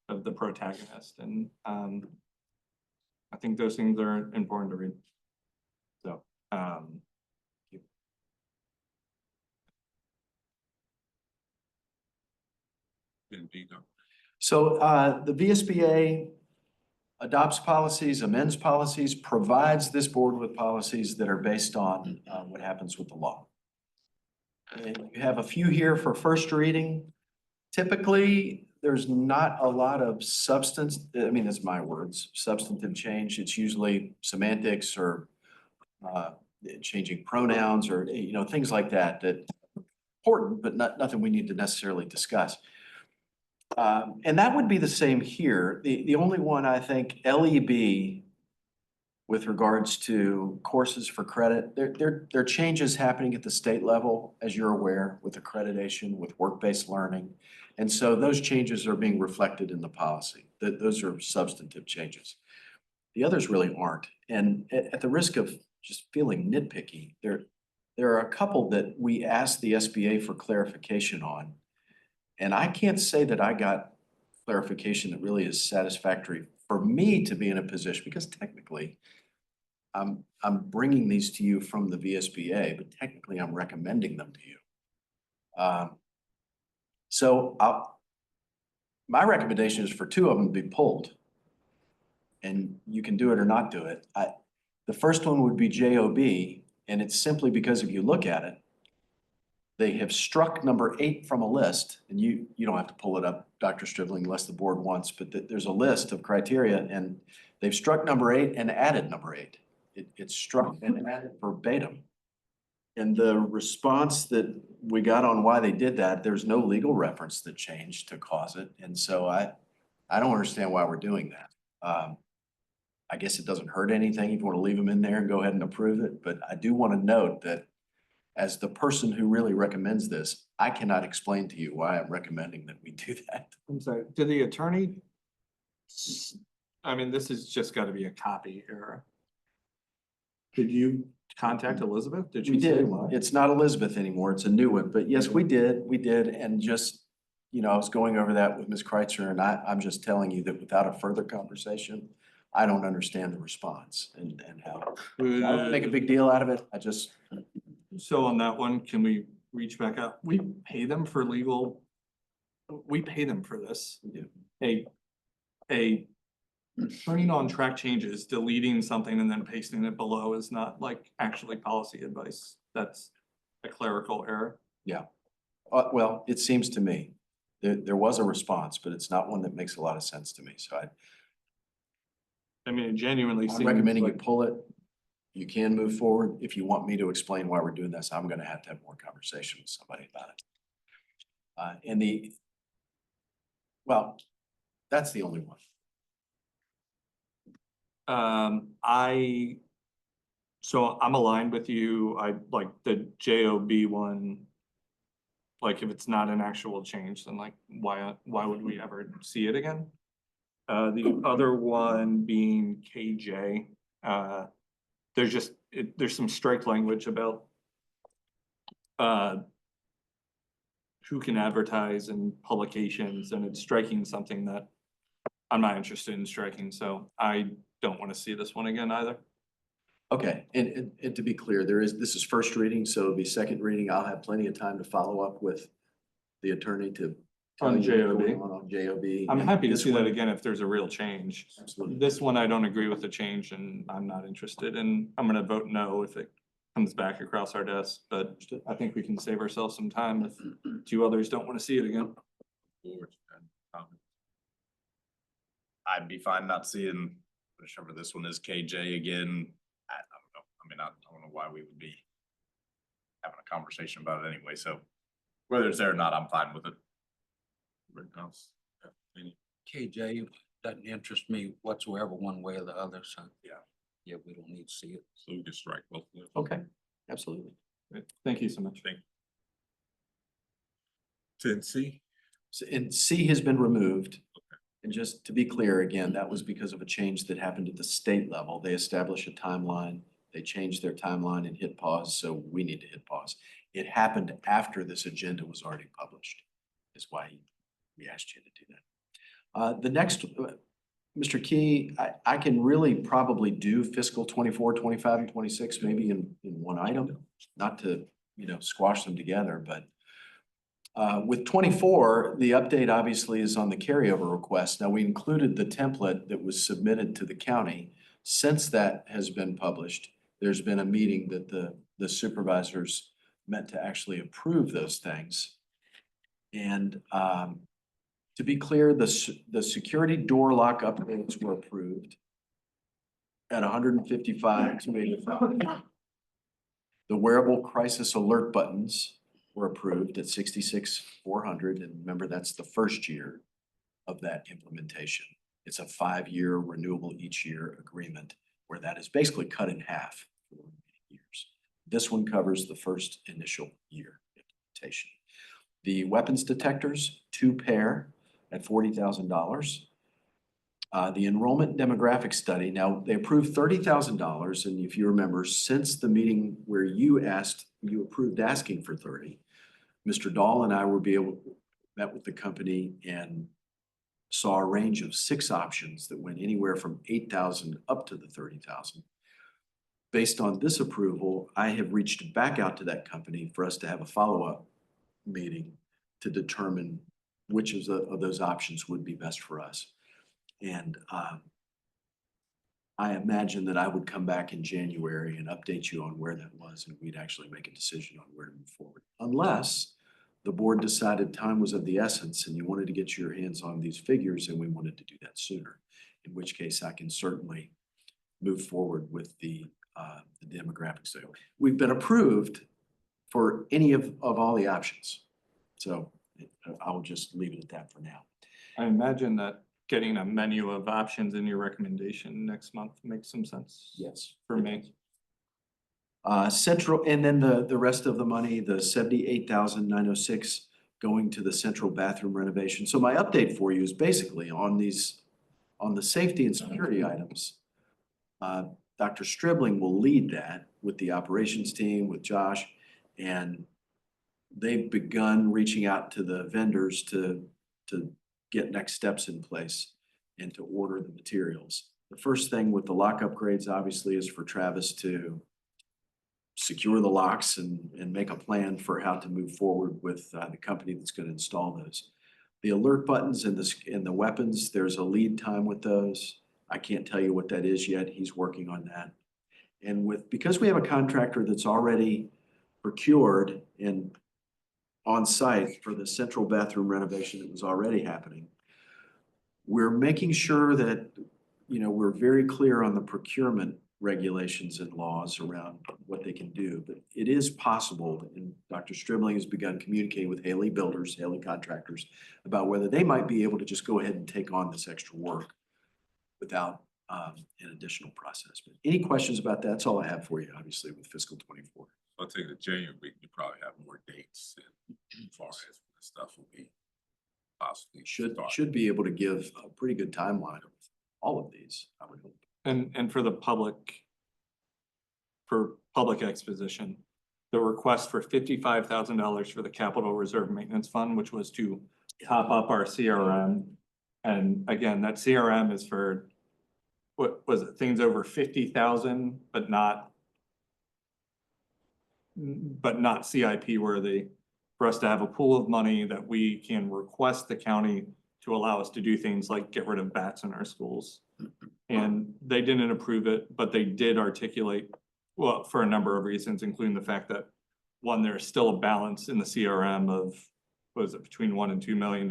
of the protagonist. And I think those things are important to read. So, So the VSBA adopts policies, amends policies, provides this board with policies that are based on what happens with the law. And you have a few here for first reading. Typically, there's not a lot of substance, I mean, that's my words, substantive change. It's usually semantics or changing pronouns or, things like that that are important, but nothing we need to necessarily discuss. And that would be the same here. The only one, I think, LEB, with regards to courses for credit, there are changes happening at the state level, as you're aware, with accreditation, with work-based learning. And so those changes are being reflected in the policy. Those are substantive changes. The others really aren't. And at the risk of just feeling nitpicky, there are a couple that we asked the SBA for clarification on. And I can't say that I got clarification that really is satisfactory for me to be in a position, because technically I'm bringing these to you from the VSBA, but technically I'm recommending them to you. So my recommendation is for two of them to be pulled. And you can do it or not do it. The first one would be JOB, and it's simply because if you look at it, they have struck number 8 from a list, and you don't have to pull it up, Dr. Stribling, unless the board wants, but there's a list of criteria, and they've struck number 8 and added number 8. It's struck and added verbatim. And the response that we got on why they did that, there's no legal reference that changed to cause it. And so I don't understand why we're doing that. I guess it doesn't hurt anything if you want to leave them in there and go ahead and approve it, but I do want to note that as the person who really recommends this, I cannot explain to you why I'm recommending that we do that. I'm sorry, did the attorney? I mean, this has just got to be a copy error. Did you contact Elizabeth? Did We she say did. why? It's not Elizabeth anymore. It's a new one, but yes, we did. And just, I was going over that with Ms. Kreitzer, and I'm just telling you that without a further conversation, I don't understand the response and how. I don't make a big deal out of it. I just. So on that one, can we reach back out? We pay them for we pay them for this. A turning on track changes, deleting something and then pasting it below is not like actually policy advice. That's a clerical error. Yeah. Well, it seems to me there was a response, but it's not one that makes a lot of sense to me. So I mean, it genuinely I'm seems recommending you like pull it. you can move forward. If you want me to explain why we're doing this, I'm gonna have to have more conversation with somebody about it. Well, that's the only one. So I'm aligned with you. I like the JOB one. Like if it's not an actual change, then like why would we ever see it again? The other one being KJ, there's some strike language about who can advertise in publications, and it's striking something that I'm not interested in striking, so I don't want to see this one again either. Okay, and to be clear, this is first reading, so it'll be second reading. I'll have plenty of time to follow up with the attorney to tell On you what's JOB. going on JOB. I'm And happy to this see that one- again if there's a real change. Absolutely. This one, I don't agree with the change and I'm not interested, and I'm gonna vote no if it comes back across our desk, but I think we can save ourselves some time if two others don't want to see it again. Board and comments. I'd be fine not seeing whichever this one is KJ again. I don't know. I mean, I don't know why we would be having a conversation about it anyway. So whether it's there or not, I'm fine with it. Rittenhouse, any KJ doesn't interest me whatsoever, one way or the other, so. Yeah. Yeah, we don't need to see it. So we can strike both of them. Okay, absolutely. Great. Thank you so much. 10C, And C has been removed. And just to be clear, again, that was because of a change that happened at the state level. They established a timeline. They changed their timeline and hit pause, so we need to hit pause. It happened after this agenda was already published, is why we asked you to do that. The next, Mr. Key, I can really probably do fiscal 24, 25, and 26, maybe in one item, not to, squash them together, but with 24, the update obviously is on the carryover request. Now, we included the template that was submitted to the county. Since that has been published, there's been a meeting that the supervisors met to actually approve those things. And to be clear, the security door lock upgrades were approved at 155 to 85. The wearable crisis alert buttons were approved at 66,400. And remember, that's the first year of that implementation. It's a 5-year renewable each year agreement where that is basically cut in half for the remaining years. This one covers the first initial year implementation. The weapons detectors, 2 pair at $40,000. The enrollment demographic study, now they approved $30,000. And if you remember, since the meeting where you approved asking for 30, Mr. Dahl and I met with the company and saw a range of 6 options that went anywhere from 8,000 up to the 30,000. Based on this approval, I have reached back out to that company for us to have a follow-up meeting to determine which of those options would be best for us. And I imagine that I would come back in January and update you on where that was, and we'd actually make a decision on where to move forward. Unless the board decided time was of the essence and you wanted to get your hands on these figures and we wanted to do that sooner, in which case I can certainly move forward with the demographic study. We've been approved for any of all the options. So I'll just leave it at that for now. I imagine that getting a menu of options in your recommendation next month makes some sense. Yes. For me. Central, and then the rest of the money, the 78,906 going to the central bathroom renovation. So my update for you is basically on the safety and security items. Dr. Stribling will lead that with the operations team, with Josh, and they've begun reaching out to the vendors to get next steps in place and to order the materials. The first thing with the lock upgrades, obviously, is for Travis to secure the locks and make a plan for how to move forward with the company that's going to install those. The alert buttons and the weapons, there's a lead time with those. I can't tell you what that is yet. He's working on that. And because we have a contractor that's already procured and on site for the central bathroom renovation that was already happening, we're making sure that, we're very clear on the procurement regulations and laws around what they can do, but it is possible, and Dr. Stribling has begun communicating with Haley Builders, Haley Contractors, about whether they might be able to just go ahead and take on this extra work without an additional process. But any questions about that? That's all I have for you, obviously, with fiscal 24. I'll take the January week, you probably have more dates and as far as when the stuff will be possibly. start. Should be able to give a pretty good timeline of all of these, I would hope. And for public exposition, the request for $55,000 for the capital reserve maintenance fund, which was to top up our CRM. And again, that CRM is for, what was it, things over 50,000, but not CIP worthy, for us to have a pool of money that we can request the county to allow us to do things like get rid of bats in our schools. And they didn't approve it, but they did articulate, well, for a number of reasons, including the fact that, one, there's still a balance in the CRM of, was it between $1 and $2 million?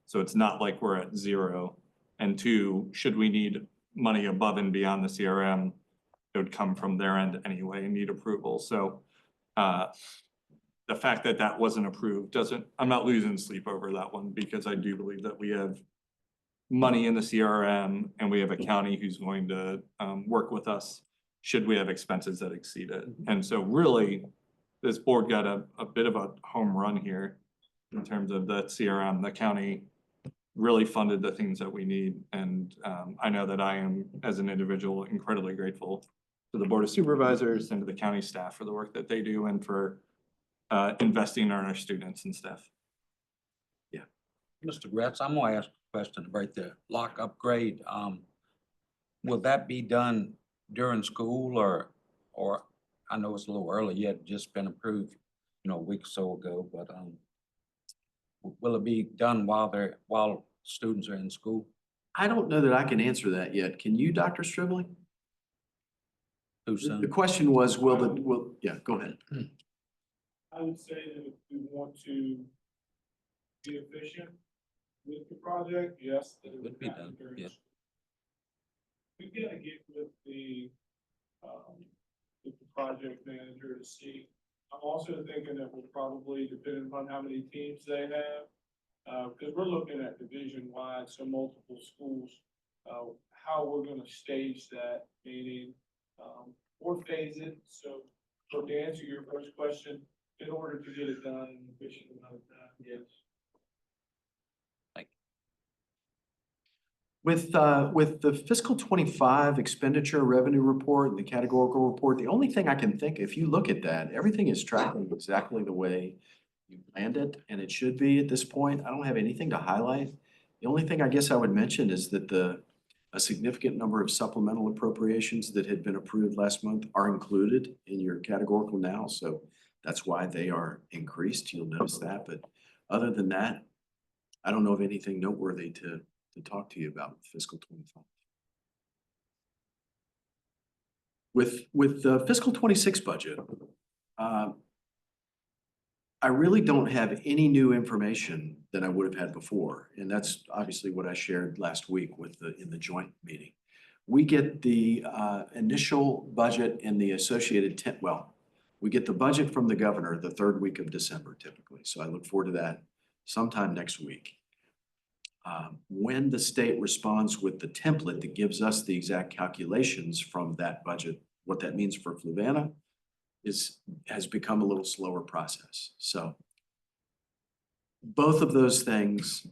So it's not like we're at zero. And two, should we need money above and beyond the CRM, it would come from their end anyway and need approval. So the fact that that wasn't approved doesn't, I'm not losing sleep over that one, because I do believe that we have money in the CRM and we have a county who's going to work with us should we have expenses that exceed it. And so really, this board got a bit of a home run here in terms of the CRM. The county really funded the things that we need. And I know that I am, as an individual, incredibly grateful to the Board of Supervisors and to the county staff for the work that they do and for investing in our students and staff. Mr. Gretz, I'm gonna ask a question right there. Lock upgrade, will that be done during school or I know it's a little early yet, just been approved, a week or so ago, but will it be done while students are in school? I don't know that I can answer that yet. Can you, Dr. Stribling? Too soon? The question was, yeah, go ahead. I would say that if we want to be efficient with the project, yes. That it Would be done, during yeah. school. We gotta get with the project manager to see. I'm also thinking that we'll probably, depending upon how many teams they have, because we're looking at division-wide, so multiple schools, how we're gonna stage that, meaning, or phase it. So to answer your first question, in order to get it done in an efficient amount of time, yes. With the fiscal 25 expenditure revenue report and the categorical report, the only thing I can think, if you look at that, everything is tracking exactly the way you planned it, and it should be at this point. I don't have anything to highlight. The only thing I guess I would mention is that a significant number of supplemental appropriations that had been approved last month are included in your categorical now, so that's why they are increased. You'll notice that, but other than that, I don't know of anything noteworthy to talk to you about with fiscal 25. With the fiscal 26 budget, I really don't have any new information than I would have had before. And that's obviously what I shared last week in the joint meeting. We get the initial budget and the associated we get the budget from the governor the third week of December typically. So I look forward to that sometime next week. When the state responds with the template that gives us the exact calculations from that budget, what that means for Fluvanna has become a little slower process. So both of those things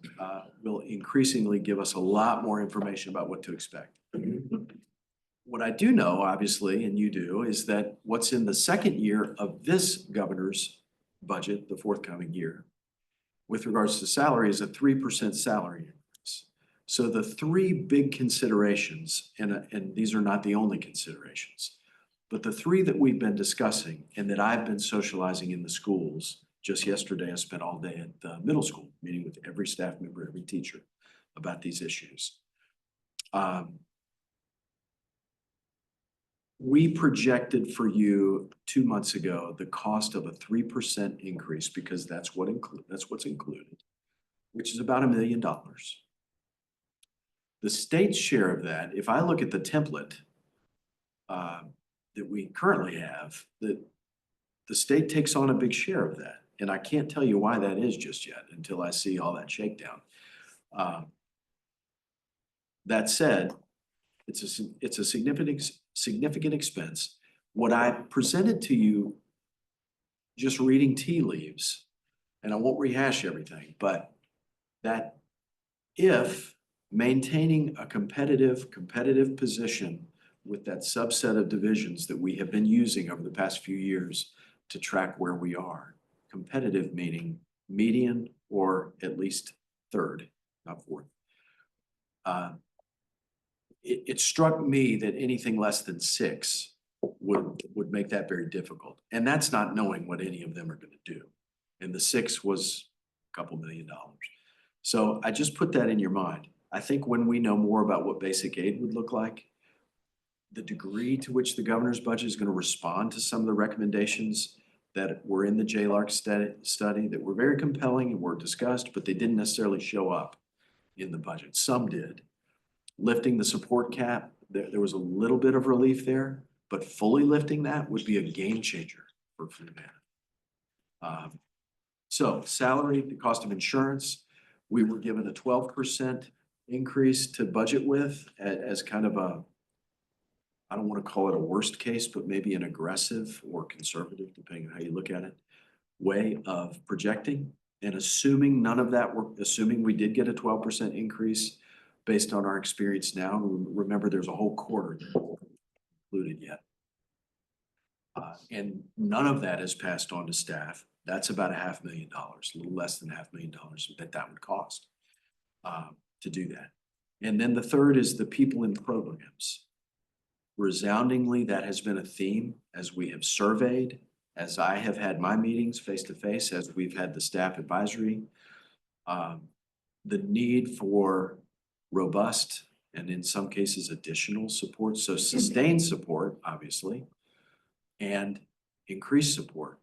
will increasingly give us a lot more information about what to expect. What I do know, obviously, and you do, is that what's in the second year of this governor's budget, the forthcoming year, with regards to salary, is a 3% salary increase. So the three big considerations, and these are not the only considerations, but the three that we've been discussing and that I've been socializing in the schools. Just yesterday, I spent all day at the middle school, meeting with every staff member, every teacher about these issues. We projected for you 2 months ago the cost of a 3% increase because that's what's included, which is about $1 million. The state's share of that, if I look at the template, that we currently have, that the state takes on a big share of that. And I can't tell you why that is just yet until I see all that shakedown. That said, it's a significant expense. What I presented to you, just reading tea leaves, and I won't rehash everything, but that if maintaining a competitive position with that subset of divisions that we have been using over the past few years to track where we are, competitive meaning median or at least third, not fourth. It struck me that anything less than 6 would make that very difficult. And that's not knowing what any of them are gonna do. And the 6 was a couple $1 million. So I just put that in your mind. I think when we know more about what basic aid would look like, the degree to which the governor's budget is gonna respond to some of the recommendations that were in the JLARC study that were very compelling and were discussed, but they didn't necessarily show up in the budget. Some did. Lifting the support cap, there was a little bit of relief there, but fully lifting that would be a game changer for Fluvanna. So salary, the cost of insurance, we were given a 12% increase to budget with as kind of a, I don't want to call it a worst case, but maybe an aggressive or conservative, depending on how you look at it, way of projecting. And assuming none of that, assuming we did get a 12% increase based on our experience now, remember there's a whole quarter that isn't included yet. And none of that is passed on to staff. That's about $500,000, a little less than $500,000 that would cost to do that. And then the third is the people in programs. Resoundingly, that has been a theme as we have surveyed, as I have had my meetings face-to-face, as we've had the staff advisory. The need for robust and in some cases additional support, so sustained support, obviously, and increased support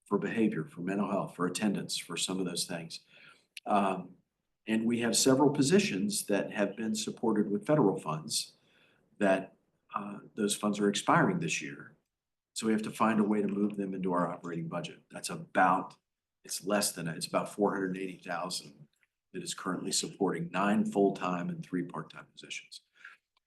for behavior, for mental health, for attendance, for some of those things. And we have several positions that have been supported with federal funds that those funds are expiring this year. So we have to find a way to move them into our operating budget. That's about, it's less than, it's about 480,000 that is currently supporting 9 full-time and 3 part-time positions.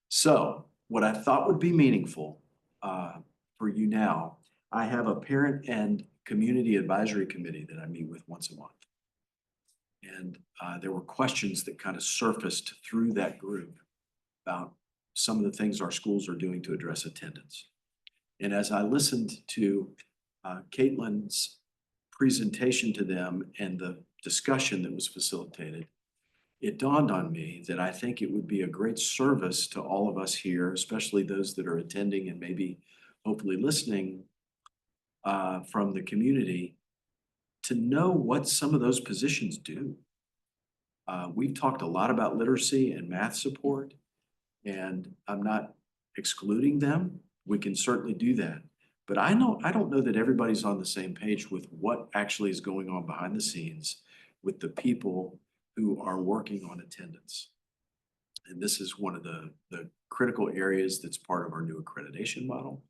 So what I thought would be meaningful for you now, I have a parent and community advisory committee that I meet with once a month. And there were questions that kind of surfaced through that group about some of the things our schools are doing to address attendance. And as I listened to Caitlin's presentation to them and the discussion that was facilitated, it dawned on me that I think it would be a great service to all of us here, especially those that are attending and maybe hopefully listening from the community, to know what some of those positions do. We've talked a lot about literacy and math support, and I'm not excluding them. We can certainly do that. But I don't know that everybody's on the same page with what actually is going on behind the scenes with the people who are working on attendance. And this is one of the critical areas that's part of our new accreditation model.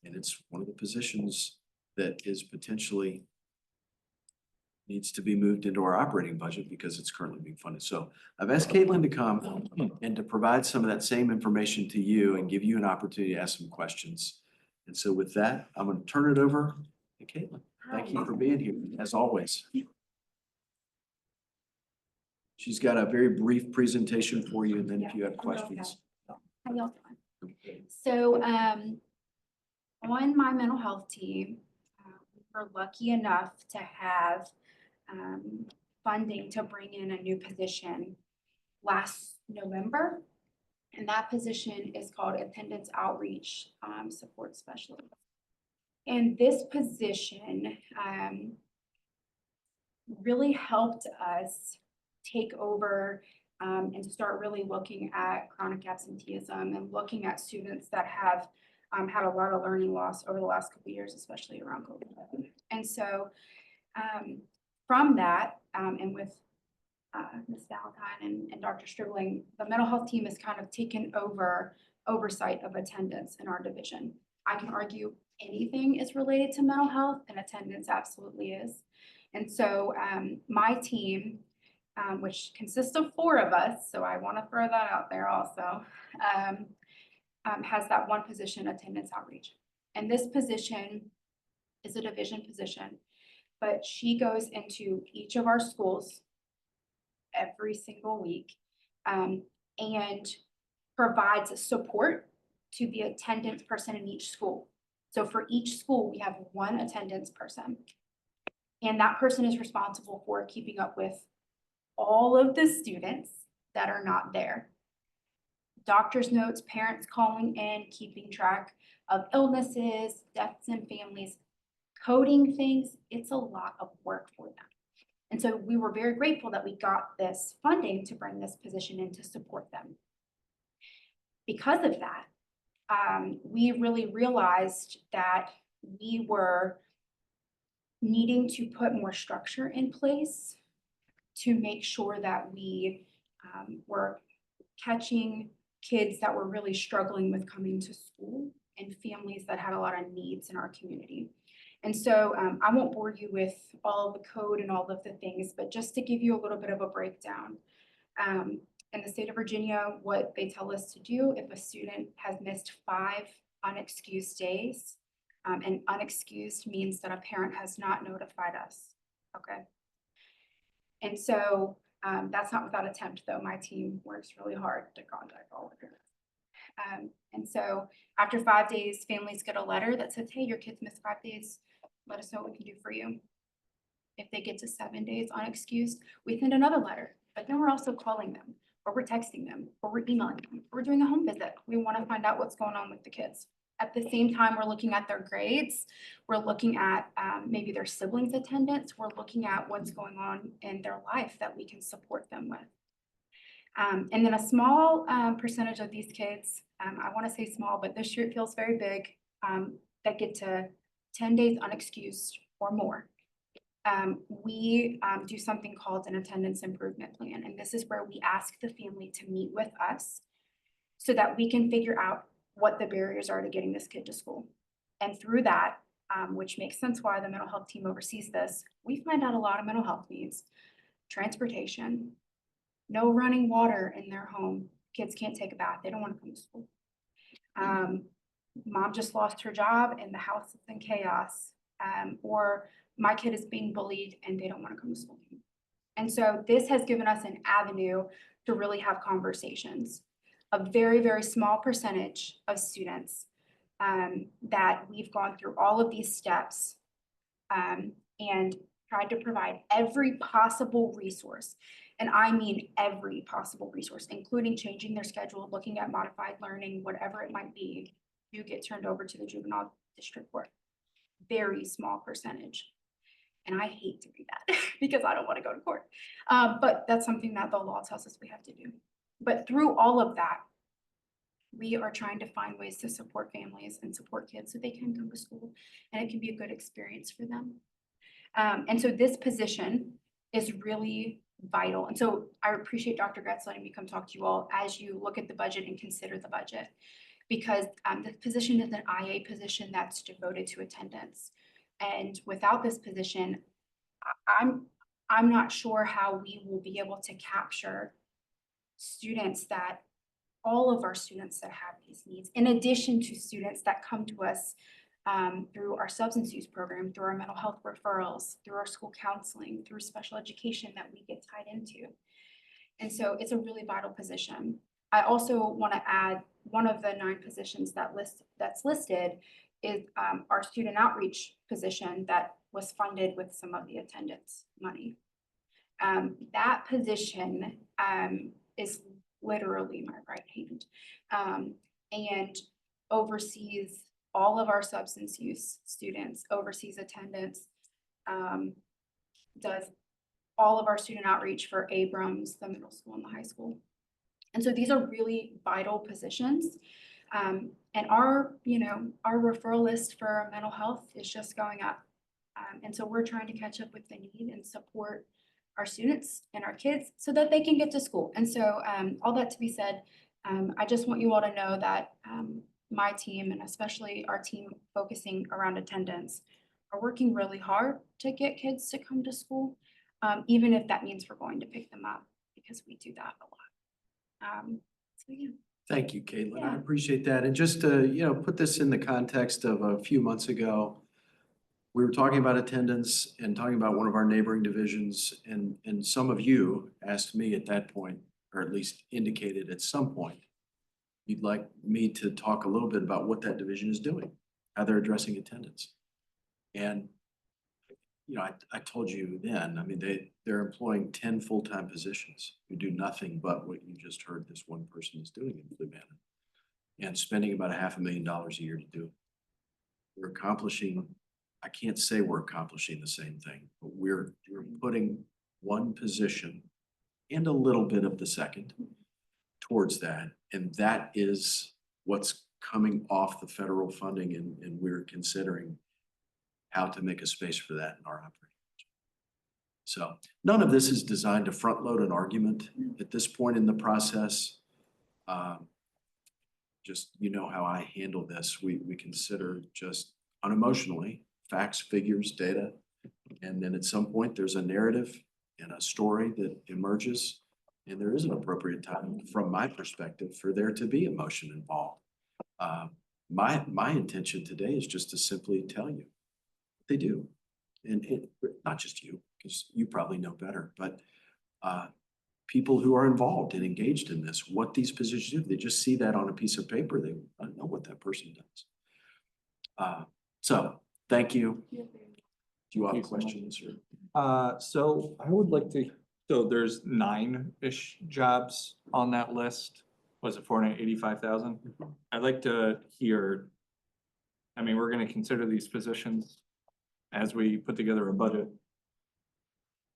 And it's one of the positions that is potentially needs to be moved into our operating budget because it's currently being funded. So I've asked Caitlin to come and to provide some of that same information to you and give you an opportunity to ask some questions. And so with that, I'm going to turn it over to Caitlin. Thank you for being here, as always. She's got a very brief presentation for you, and then if you have questions. How y'all doing? So on my mental health team, we were lucky enough to have funding to bring in a new position last November. And that position is called Attendance Outreach Support Specialist. And this position really helped us take over and start really looking at chronic absenteeism and looking at students that have had a lot of learning loss over the last couple of years, especially around COVID. And so from that, and with Ms. Valentine and Dr. Stribling, the mental health team has kind of taken over oversight of attendance in our division. I can argue anything is related to mental health, and attendance absolutely is. And so my team, which consists of 4 of us, so I want to throw that out there also, has that one position, attendance outreach. And this position is a division position, but she goes into each of our schools every single week and provides support to the attendance person in each school. So for each school, we have one attendance person. And that person is responsible for keeping up with all of the students that are not there. Doctor's notes, parents calling in, keeping track of illnesses, deaths in families, coding things. It's a lot of work for them. And so we were very grateful that we got this funding to bring this position in to support them. Because of that, we really realized that we were needing to put more structure in place to make sure that we were catching kids that were really struggling with coming to school and families that had a lot of needs in our community. And so I won't bore you with all of the code and all of the things, but just to give you a little bit of a breakdown. In the state of Virginia, what they tell us to do if a student has missed 5 unexcused days, and unexcused means that a parent has not notified us, okay? And so that's not without attempt, though. My team works really hard to contact all of parents. And so after 5 days, families get a letter that says, hey, your kids missed 5 days. Let us know what we can do for you. If they get to 7 days unexcused, we send another letter, but then we're also calling them, or we're texting them, or we're emailing them, or we're doing a home visit. We want to find out what's going on with the kids. At the same time, we're looking at their grades. We're looking at maybe their siblings' attendance. We're looking at what's going on in their life that we can support them with. And then a small percentage of these kids, I want to say small, but this year it feels very big, that get to 10 days unexcused or more. We do something called an attendance improvement plan. And this is where we ask the family to meet with us so that we can figure out what the barriers are to getting this kid to school. And through that, which makes sense why the mental health team oversees this, we find out a lot of mental health needs, transportation, no running water in their home. Kids can't take a bath. They don't want to come to school. Mom just lost her job and the house is in chaos. Or my kid is being bullied and they don't want to come to school. And so this has given us an avenue to really have conversations. A very, very small percentage of students that we've gone through all of these steps and tried to provide every possible resource. And I mean every possible resource, including changing their schedule, looking at modified learning, whatever it might be, you get turned over to the juvenile district court. Very small percentage. And I hate to do that because I don't want to go to court. But that's something that the law tells us we have to do. But through all of that, we are trying to find ways to support families and support kids so they can come to school and it can be a good experience for them. And so this position is really vital. And so I appreciate Dr. Gretz letting me come talk to you all as you look at the budget and consider the budget, because the position is an IA position that's devoted to attendance. And without this position, I'm not sure how we will be able to capture students that all of our students that have these needs, in addition to students that come to us through our substance use program, through our mental health referrals, through our school counseling, through special education that we get tied into. And so it's a really vital position. I also want to add one of the 9 positions that's listed is our student outreach position that was funded with some of the attendance money. That position is literally my right hand and oversees all of our substance use students, oversees attendance, does all of our student outreach for Abrams, the middle school and the high school. And so these are really vital positions. And our referral list for mental health is just going up. And so we're trying to catch up with the need and support our students and our kids so that they can get to school. And so all that to be said, I just want you all to know that my team, and especially our team focusing around attendance, are working really hard to get kids to come to school, even if that means we're going to pick them up, because we do that a lot. So yeah. Thank you, Caitlin. I Yeah. appreciate that. And just to, put this in the context of a few months ago, we were talking about attendance and talking about one of our neighboring divisions, and some of you asked me at that point, or at least indicated at some point, you'd like me to talk a little bit about what that division is doing, how they're addressing attendance. And, I told you then, I mean, they're employing 10 full-time positions who do nothing but what you just heard this one person is doing in Fluvanna, and spending about $500,000 a year to do it. We're accomplishing, I can't say we're accomplishing the same thing, but we're putting one position and a little bit of the second towards that. And that is what's coming off the federal funding, and we're considering how to make a space for that in our operating budget. So none of this is designed to front load an argument at this point in the process. Just, how I handle this, we consider just unemotionally facts, figures, data. And then at some point, there's a narrative and a story that emerges. And there is an appropriate time, from my perspective, for there to be emotion involved. My intention today is just to simply tell you what they do. And not just you, because you probably know better, but people who are involved and engaged in this, what these positions do. They just see that on a piece of paper. They don't know what that person does. So thank you. Do you have questions or? So I would like to, so there's 9-ish jobs on that list. Was it 485,000? I'd like to hear, I mean, we're gonna consider these positions as we put together a budget.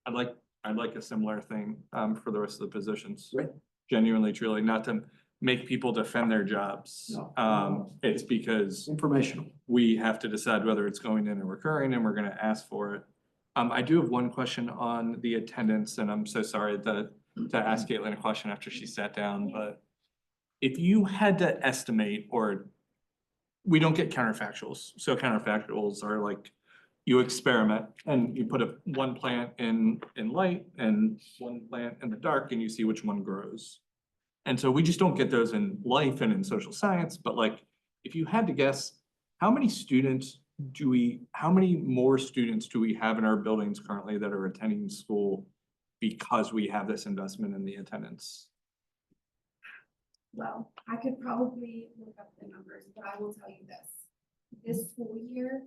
I'd like a similar thing for the rest of the positions. Right. Genuinely, truly, not to make people defend their jobs. No. It's because Informational. we have to decide whether it's going in and recurring, and we're gonna ask for it. I do have one question on the attendance, and I'm so sorry to ask Caitlin a question after she sat down, but if you had to estimate, or we don't get counterfactuals, so counterfactuals are like you experiment and you put one plant in light and one plant in the dark, and you see which one grows. And so we just don't get those in life and in social science, but like, if you had to guess, how many more students do we have in our buildings currently that are attending school because we have this investment in the attendance? Well, I could probably look up the numbers, but I will tell you this. This school year,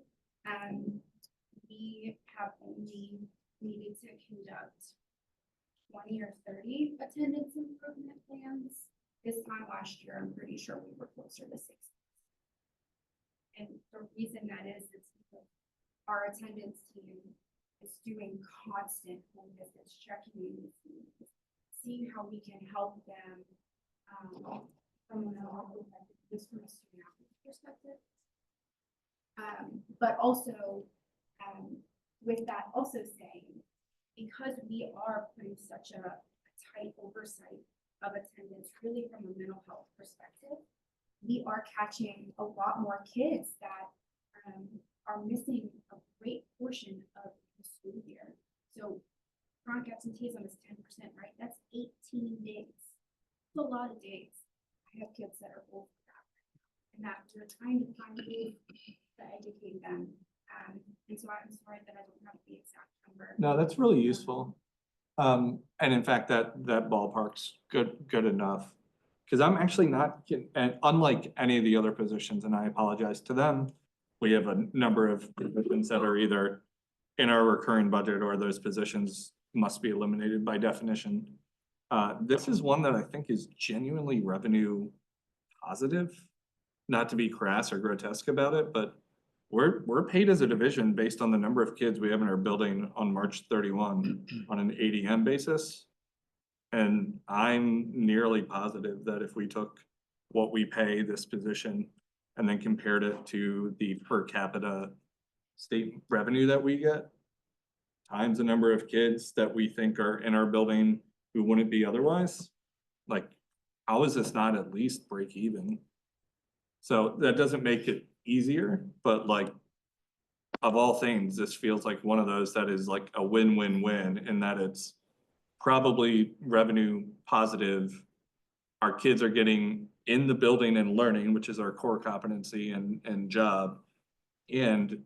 we have only needed to conduct 20 or 30 attendance improvement plans. This time last year, I'm pretty sure we were closer to 60. And the reason that is because our attendance team is doing constant home visits, checking in with students, seeing how we can help them from a mental health perspective, just from a student athlete perspective. But also, with that also saying, because we are putting such a tight oversight of attendance, really from a mental health perspective, we are catching a lot more kids that are missing a great portion of the school year. So chronic absenteeism is 10%, right? That's 18 days. It's a lot of days. I have kids that are old for that, and that we're trying to find ways to educate them. And so I'm sorry that I don't have the exact number. No, that's really useful. And in fact, that ballpark's good enough. Because I'm actually not, and unlike any of the other positions, and I apologize to them, we have a number of positions that are either in our recurring budget, or those positions must be eliminated by definition. This is one that I think is genuinely revenue positive. Not to be crass or grotesque about it, but we're paid as a division based on the number of kids we have in our building on March 31 on an ADM basis. And I'm nearly positive that if we took what we pay this position and then compared it to the per capita state revenue that we get, times the number of kids that we think are in our building who wouldn't be otherwise, like, how is this not at least break even? So that doesn't make it easier, but like, of all things, this feels like one of those that is like a win-win-win in that it's probably revenue positive. Our kids are getting in the building and learning, which is our core competency and job. And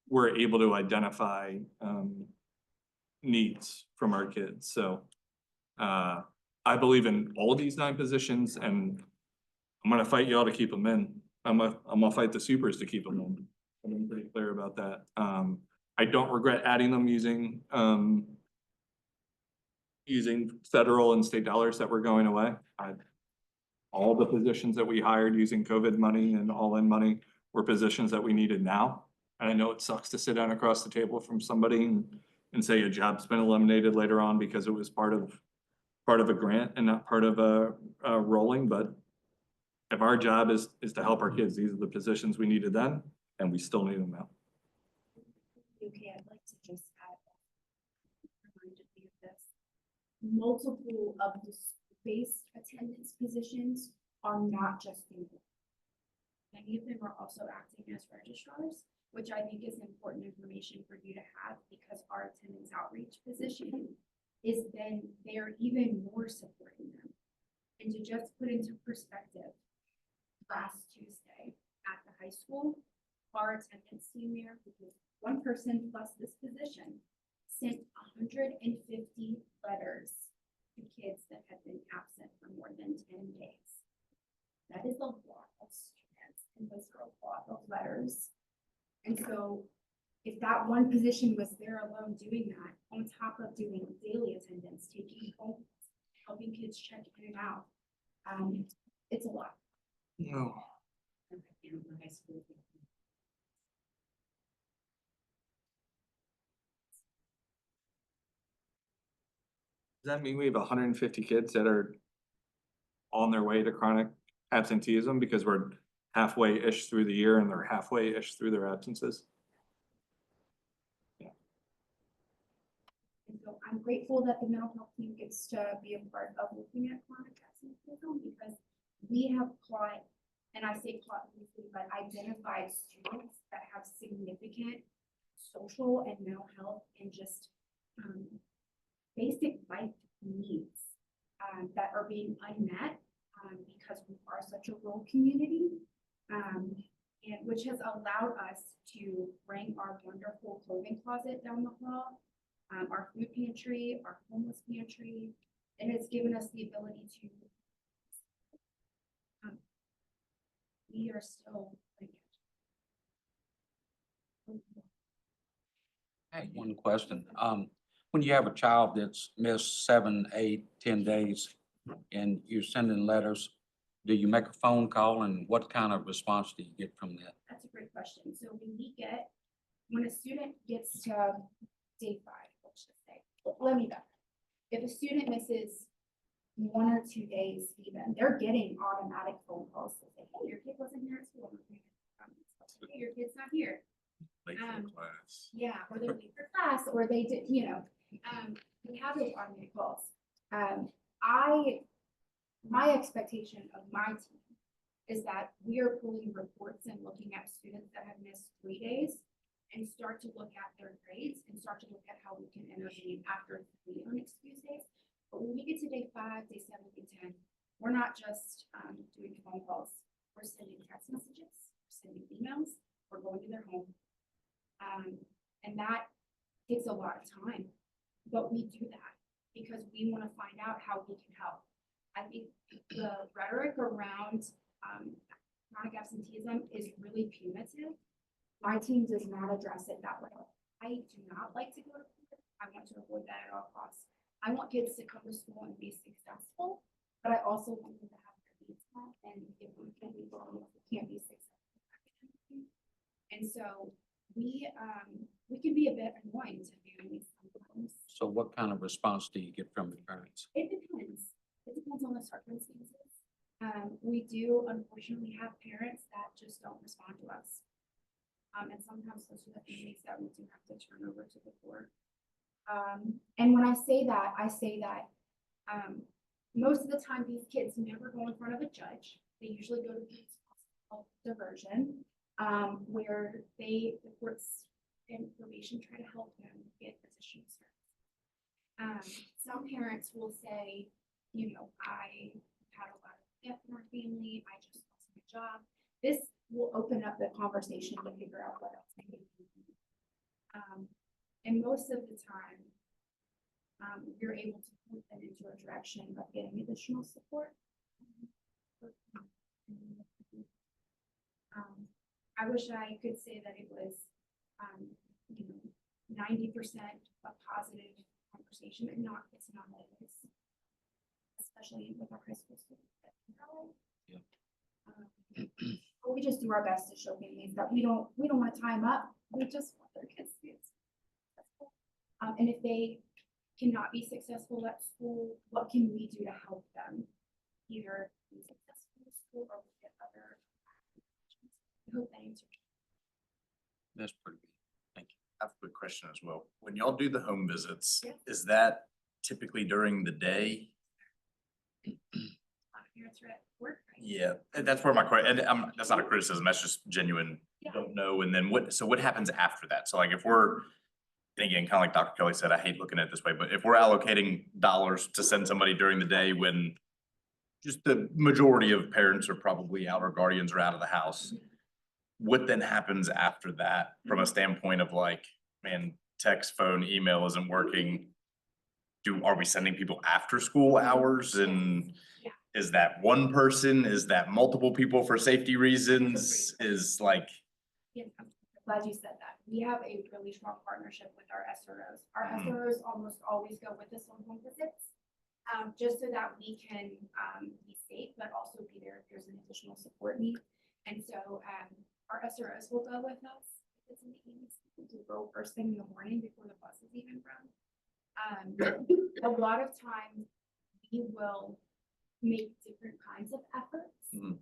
we're able to identify needs from our kids. So I believe in all of these 9 positions, and I'm gonna fight y'all to keep them in. I'm gonna fight the supers to keep them in. I'm pretty clear about that. I don't regret adding them using federal and state dollars that were going away. All the positions that we hired using COVID money and all-in money were positions that we needed now. And I know it sucks to sit down across the table from somebody and say a job's been eliminated later on because it was part of a grant and not part of a rolling, but if our job is to help our kids, these are the positions we needed then, and we still need them now. Okay, I'd like to just add, reminded me of this. Multiple of the space attendance positions are not just in. Many of them are also acting as registrars, which I think is important information for you to have because our attendance outreach position is then they're even more supporting them. And to just put into perspective, last Tuesday at the high school, our attendance team there, because one person plus this position, sent 150 letters to kids that had been absent for more than 10 days. That is a lot of students, and those are a lot of letters. And so if that one position was there alone doing that, on top of doing daily attendance, taking home, helping kids check in and out, it's a lot. No. Does that mean we have 150 kids that are on their way to chronic absenteeism because we're halfway-ish through the year and they're halfway-ish through their absences? Yeah. And so I'm grateful that the mental health team gets to be a part of looking at chronic absenteeism because we have caught, and I say caught briefly, but identified students that have significant social and mental health and just basic life needs that are being unmet because we are such a rural community, and which has allowed us to bring our wonderful clothing closet down the hall, our food pantry, our homeless pantry. It has given us the ability to we are still Hey, one question. When you have a child that's missed 7, 8, 10 days and you're sending letters, do you make a phone call and what kind of response do you get from that? That's a great question. So when a student gets to day 5, let's just say, let me back. If a student misses 1 or 2 days even, they're getting automatic phone calls to say, hey, your kid wasn't here at school. Hey, your kid's not here. Late for class. Yeah, or they're late for class, or they did, we have those automated calls. My expectation of my team is that we are pulling reports and looking at students that have missed 3 days and start to look at their grades and start to look at how we can intervene after 3 unexcused days. But when we get to day 5, day 7, day 10, we're not just doing phone calls. We're sending text messages, we're sending emails, we're going to their home. And that takes a lot of time, but we do that because we want to find out how we can help. I think the rhetoric around chronic absenteeism is really punitive. My team does not address it that way. I do not like to go to court. I want to avoid that at all costs. I want kids to come to school and be successful, but I also want them to have their needs met. And if we can't be wrong, we can't be successful. And so we can be a bit annoying to families sometimes. So what kind of response do you get from the parents? It depends. It depends on the circumstances. We do unfortunately have parents that just don't respond to us. And sometimes those are the families that we do have to turn over to the court. And when I say that most of the time, these kids never go in front of a judge. They usually go to diversion, where the courts information try to help them get additional service. Some parents will say, you know, I had a lot of death in our family, I just lost my job. This will open up the conversation to figure out what else they can do. And most of the time, you're able to put them into a direction of getting additional support. I wish I could say that it was, you know, 90% a positive conversation, but it's not always, especially with our high school students. But we just do our best to show families that we don't want to tie them up. We just want their kids to be successful. And if they cannot be successful at school, what can we do to help them either be successful in school or get other? I hope that answers. That's pretty good. Thank you. I have a quick question as well. When y'all do the home visits, Yeah. is that typically during the day? A lot of parents are at work, right? Yeah, and that's where my question, and that's not a criticism, that's just genuine, Yeah. don't know, and then what happens after that? So like if we're, and again, kind of like Dr. Kelly said, I hate looking at it this way, but if we're allocating dollars to send somebody during the day when just the majority of parents are probably out or guardians are out of the house, what then happens after that from a standpoint of like, man, text, phone, email isn't working? Are we sending people after school hours and Yeah. is that one person? Is that multiple people for safety reasons? Is like, Yeah, I'm glad you said that. We have a really strong partnership with our SROs. Our Mhm. SROs almost always go with us on home visits, just so that we can be safe, but also be there if there's an additional support need. And so our SROs will go with us. If it's in the evenings, we'll go first thing in the morning before the buses even run. A lot of times we will make different kinds of efforts Mhm.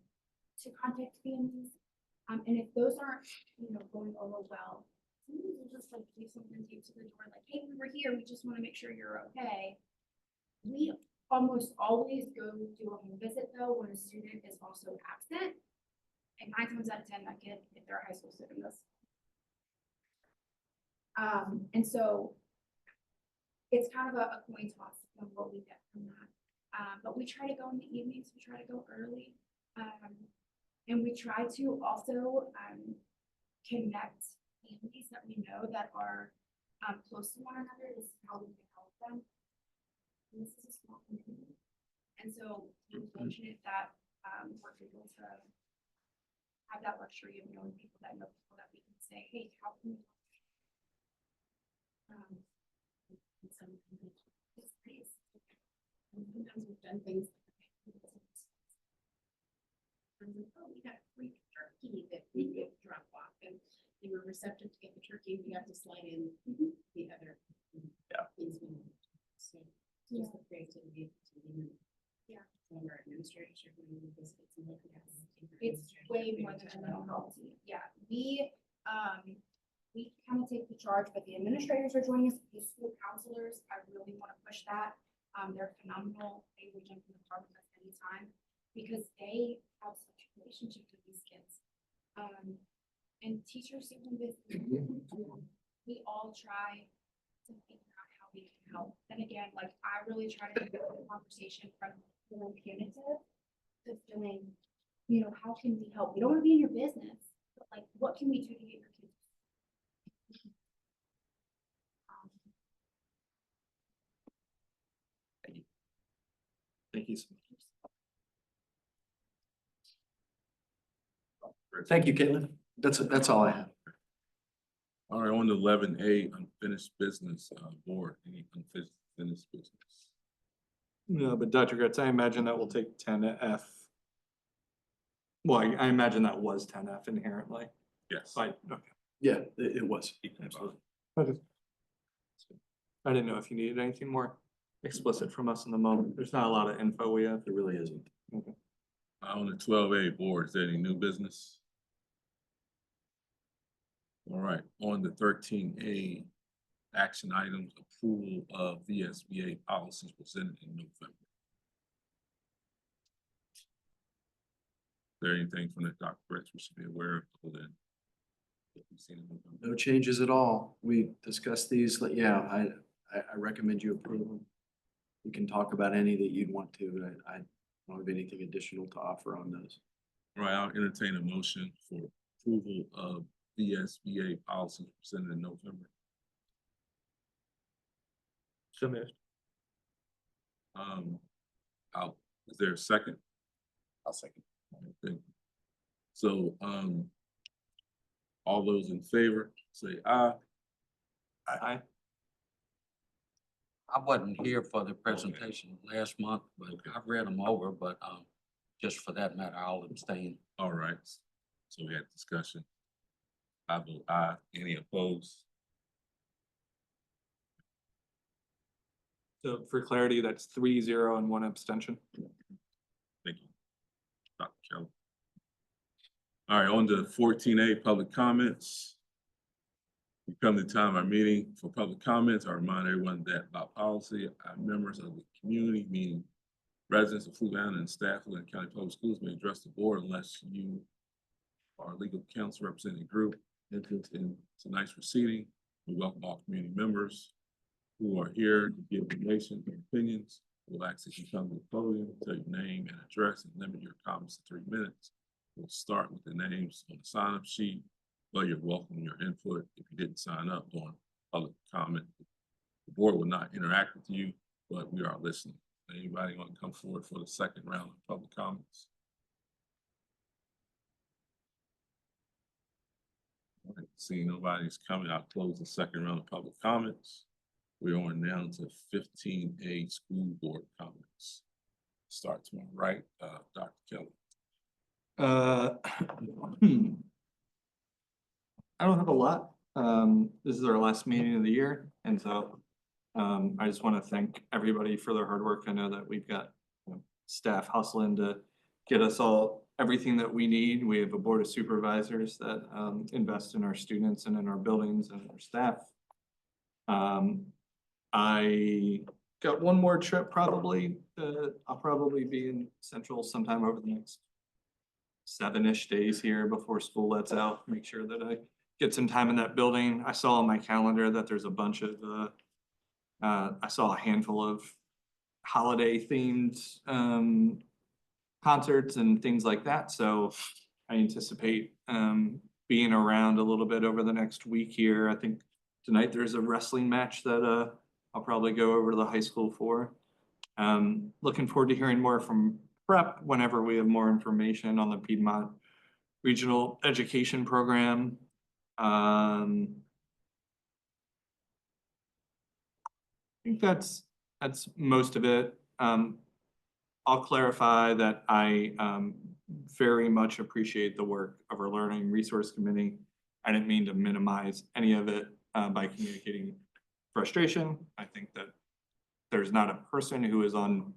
to contact families. And if those aren't, you know, going over well, sometimes we'll just like leave something taped to the door, like, hey, we were here, we just want to make sure you're okay. We almost always go do a home visit though, when a student is also absent. And 9 times out of 10, that kid, if they're a high school student, does. And so it's kind of a coin toss on what we get from that. But we try to go in the evenings, we try to go early. And we try to also connect families that we know that are close to one another. This is how we can help them. And this is a small community. And so I'm fortunate that we're able to have that luxury of knowing people that know people that we can say, hey, how can we? It's nice. Sometimes we've done things. Oh, we got free turkey that we could drop off, and they were receptive to get the turkey. We got to slide in the other things we need. So just the creativity to be. Yeah. Some of our administrators are doing the biscuits and looking at. It's way more than a mental health team. Yeah, we kind of take the charge, but the administrators are joining us. The school counselors, I really want to push that. They're phenomenal. They will jump in the car with us anytime because they have such a relationship with these kids. And teachers, we all try to figure out how we can help. And again, like I really try to get the conversation from feeling punitive to feeling, you know, how can we help? We don't want to be in your business, but like, what can we do to get your kids? Thank you so much. Thank you, Caitlin. That's all I have. All right, on the 11A, unfinished business, board, any unfinished business? No, but Dr. Gretz, I imagine that will take 10F. Well, I imagine that was 10F inherently. Yes. Okay. Yeah, it was. Absolutely. I didn't know if you needed anything more explicit from us in the moment. There's not a lot of info we have. It really isn't. Okay. On the 12A board, is there any new business? All right, on the 13A, action items, approval of VSBA policies presented in November. there anything from the Dr. Brett we should be aware of other than what we've seen in November? No changes at all. We discussed these, like, yeah, I recommend you approve them. We can talk about any that you'd want to, but I don't have anything additional to offer on those. All right, I'll entertain a motion for approval of VSBA policies presented in November. So moved. Is there a second? I'll second. Okay. So, all those in favor, say aye. Aye. I wasn't here for the presentation last month, but I read them over, but, just for that matter, I'll abstain. All right, so we had discussion. I vote aye. Any opposed? So for clarity, that's 3-0 and 1 abstention. Thank you, Dr. Kelly. All right, on to 14A, public comments. We come to the time of our meeting for public comments. I remind everyone that by policy, our members of the community, meaning residents of Fluvanna and staff of Lincoln County Public Schools, may address the board unless you are legal counsel representing the group. Entrance in tonight's proceeding. We welcome all community members who are here to give information and opinions. We'll ask that you come to the podium, tell your name and address, and limit your comments to 3 minutes. We'll start with the names on the sign-up sheet, but you're welcome your input if you didn't sign up on public comment. The board will not interact with you, but we are listening. Anybody want to come forward for the second round of public comments? All right, seeing nobody's coming, I'll close the second round of public comments. We're on down to 15A school board comments. Start to my right, Dr. Kelly. I don't have a lot. This is our last meeting of the year, and so I just want to thank everybody for their hard work. I know that we've got staff hustling to get us all everything that we need. We have a board of supervisors that invest in our students and in our buildings and our staff. I got one more trip probably. I'll probably be in Central sometime over the next 7-ish days here before school lets out. Make sure that I get some time in that building. I saw on my calendar that there's a bunch of, I saw a handful of holiday themed concerts and things like that. So I anticipate being around a little bit over the next week here. I think tonight there's a wrestling match that I'll probably go over to the high school for. Looking forward to hearing more from Prep whenever we have more information on the Piedmont Regional Education Program. I think that's most of it. I'll clarify that I very much appreciate the work of our Learning Resource Committee. I didn't mean to minimize any of it by communicating frustration. I think that there's not a person who is on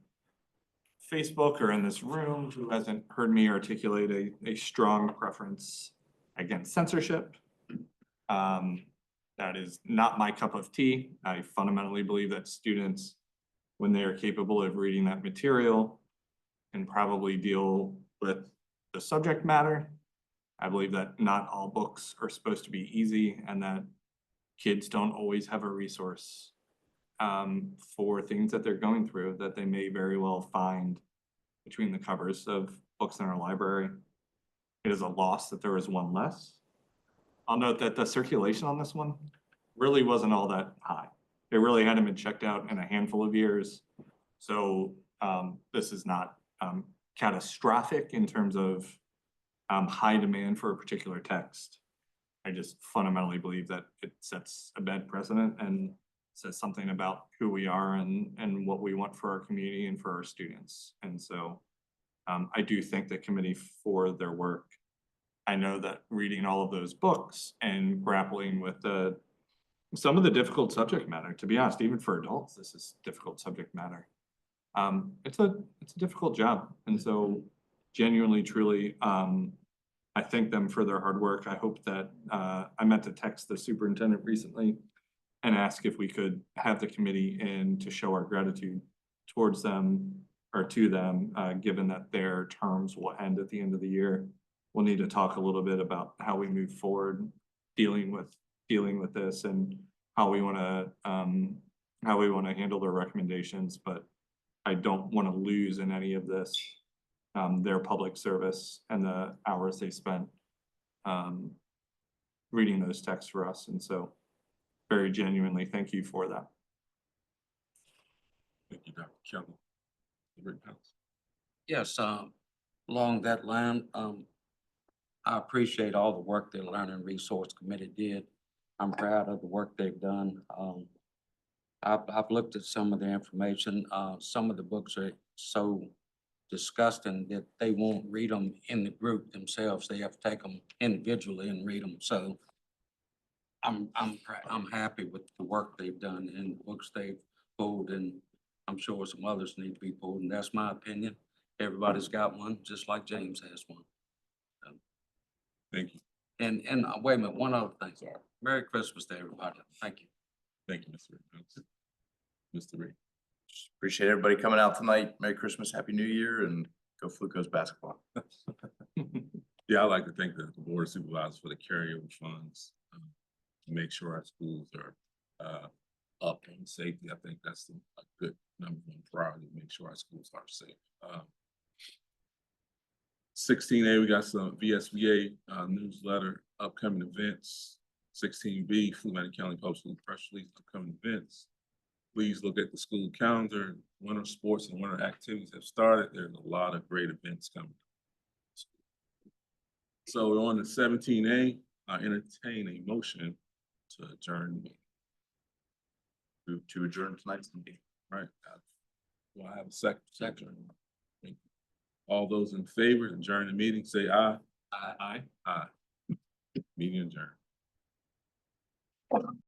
Facebook or in this room who hasn't heard me articulate a strong preference against censorship. That is not my cup of tea. I fundamentally believe that students, when they are capable of reading that material, can probably deal with the subject matter. I believe that not all books are supposed to be easy and that kids don't always have a resource for things that they're going through that they may very well find between the covers of books in our library. It is a loss that there is one less. I'll note that the circulation on this one really wasn't all that high. It really hadn't been checked out in a handful of years. So this is not catastrophic in terms of high demand for a particular text. I just fundamentally believe that it sets a bad precedent and says something about who we are and what we want for our community and for our students. And so I do thank the committee for their work. I know that reading all of those books and grappling with some of the difficult subject matter, to be honest, even for adults, this is difficult subject matter. It's a difficult job. And so genuinely, truly, I thank them for their hard work. I hope that I meant to text the superintendent recently and ask if we could have the committee in to show our gratitude towards them or to them, given that their terms will end at the end of the year. We'll need to talk a little bit about how we move forward, dealing with this and how we wanna handle their recommendations, but I don't wanna lose in any of this, their public service and the hours they spent, reading those texts for us. And so very genuinely, thank you for that. Thank you, Dr. Kelly. Rittenhouse. Yes, along that line, I appreciate all the work the Learning Resource Committee did. I'm proud of the work they've done. I've looked at some of the information. Some of the books are so disgusting that they won't read them in the group themselves. They have to take them individually and read them. So I'm happy with the work they've done and the books they've pulled, and I'm sure some others need to be pulled, and that's my opinion. Everybody's got one, just like James has one. Thank you. And wait a minute, one other thing. Merry Christmas to everybody. Thank you. Thank you, Mr. Rittenhouse. Mr. Reed. Appreciate everybody coming out tonight. Merry Christmas, Happy New Year, and go Flucos basketball. Yeah, I'd like to thank the Board of Supervisors for the carryover funds to make sure our schools are up on safety. I think that's a good number one priority, to make sure our schools are safe. 16A, we got some VSBA newsletter, upcoming events. 16B, Fluvanna County posted press release, upcoming events. Please look at the school calendar. Winter sports and winter activities have started. There's a lot of great events coming. So we're on to 17A. I entertain a motion to adjourn the meeting. To adjourn tonight's meeting. Right. Do I have a second? Second. Thank you. All those in favor of adjourn the meeting, say aye. Aye. Aye. Meeting adjourned.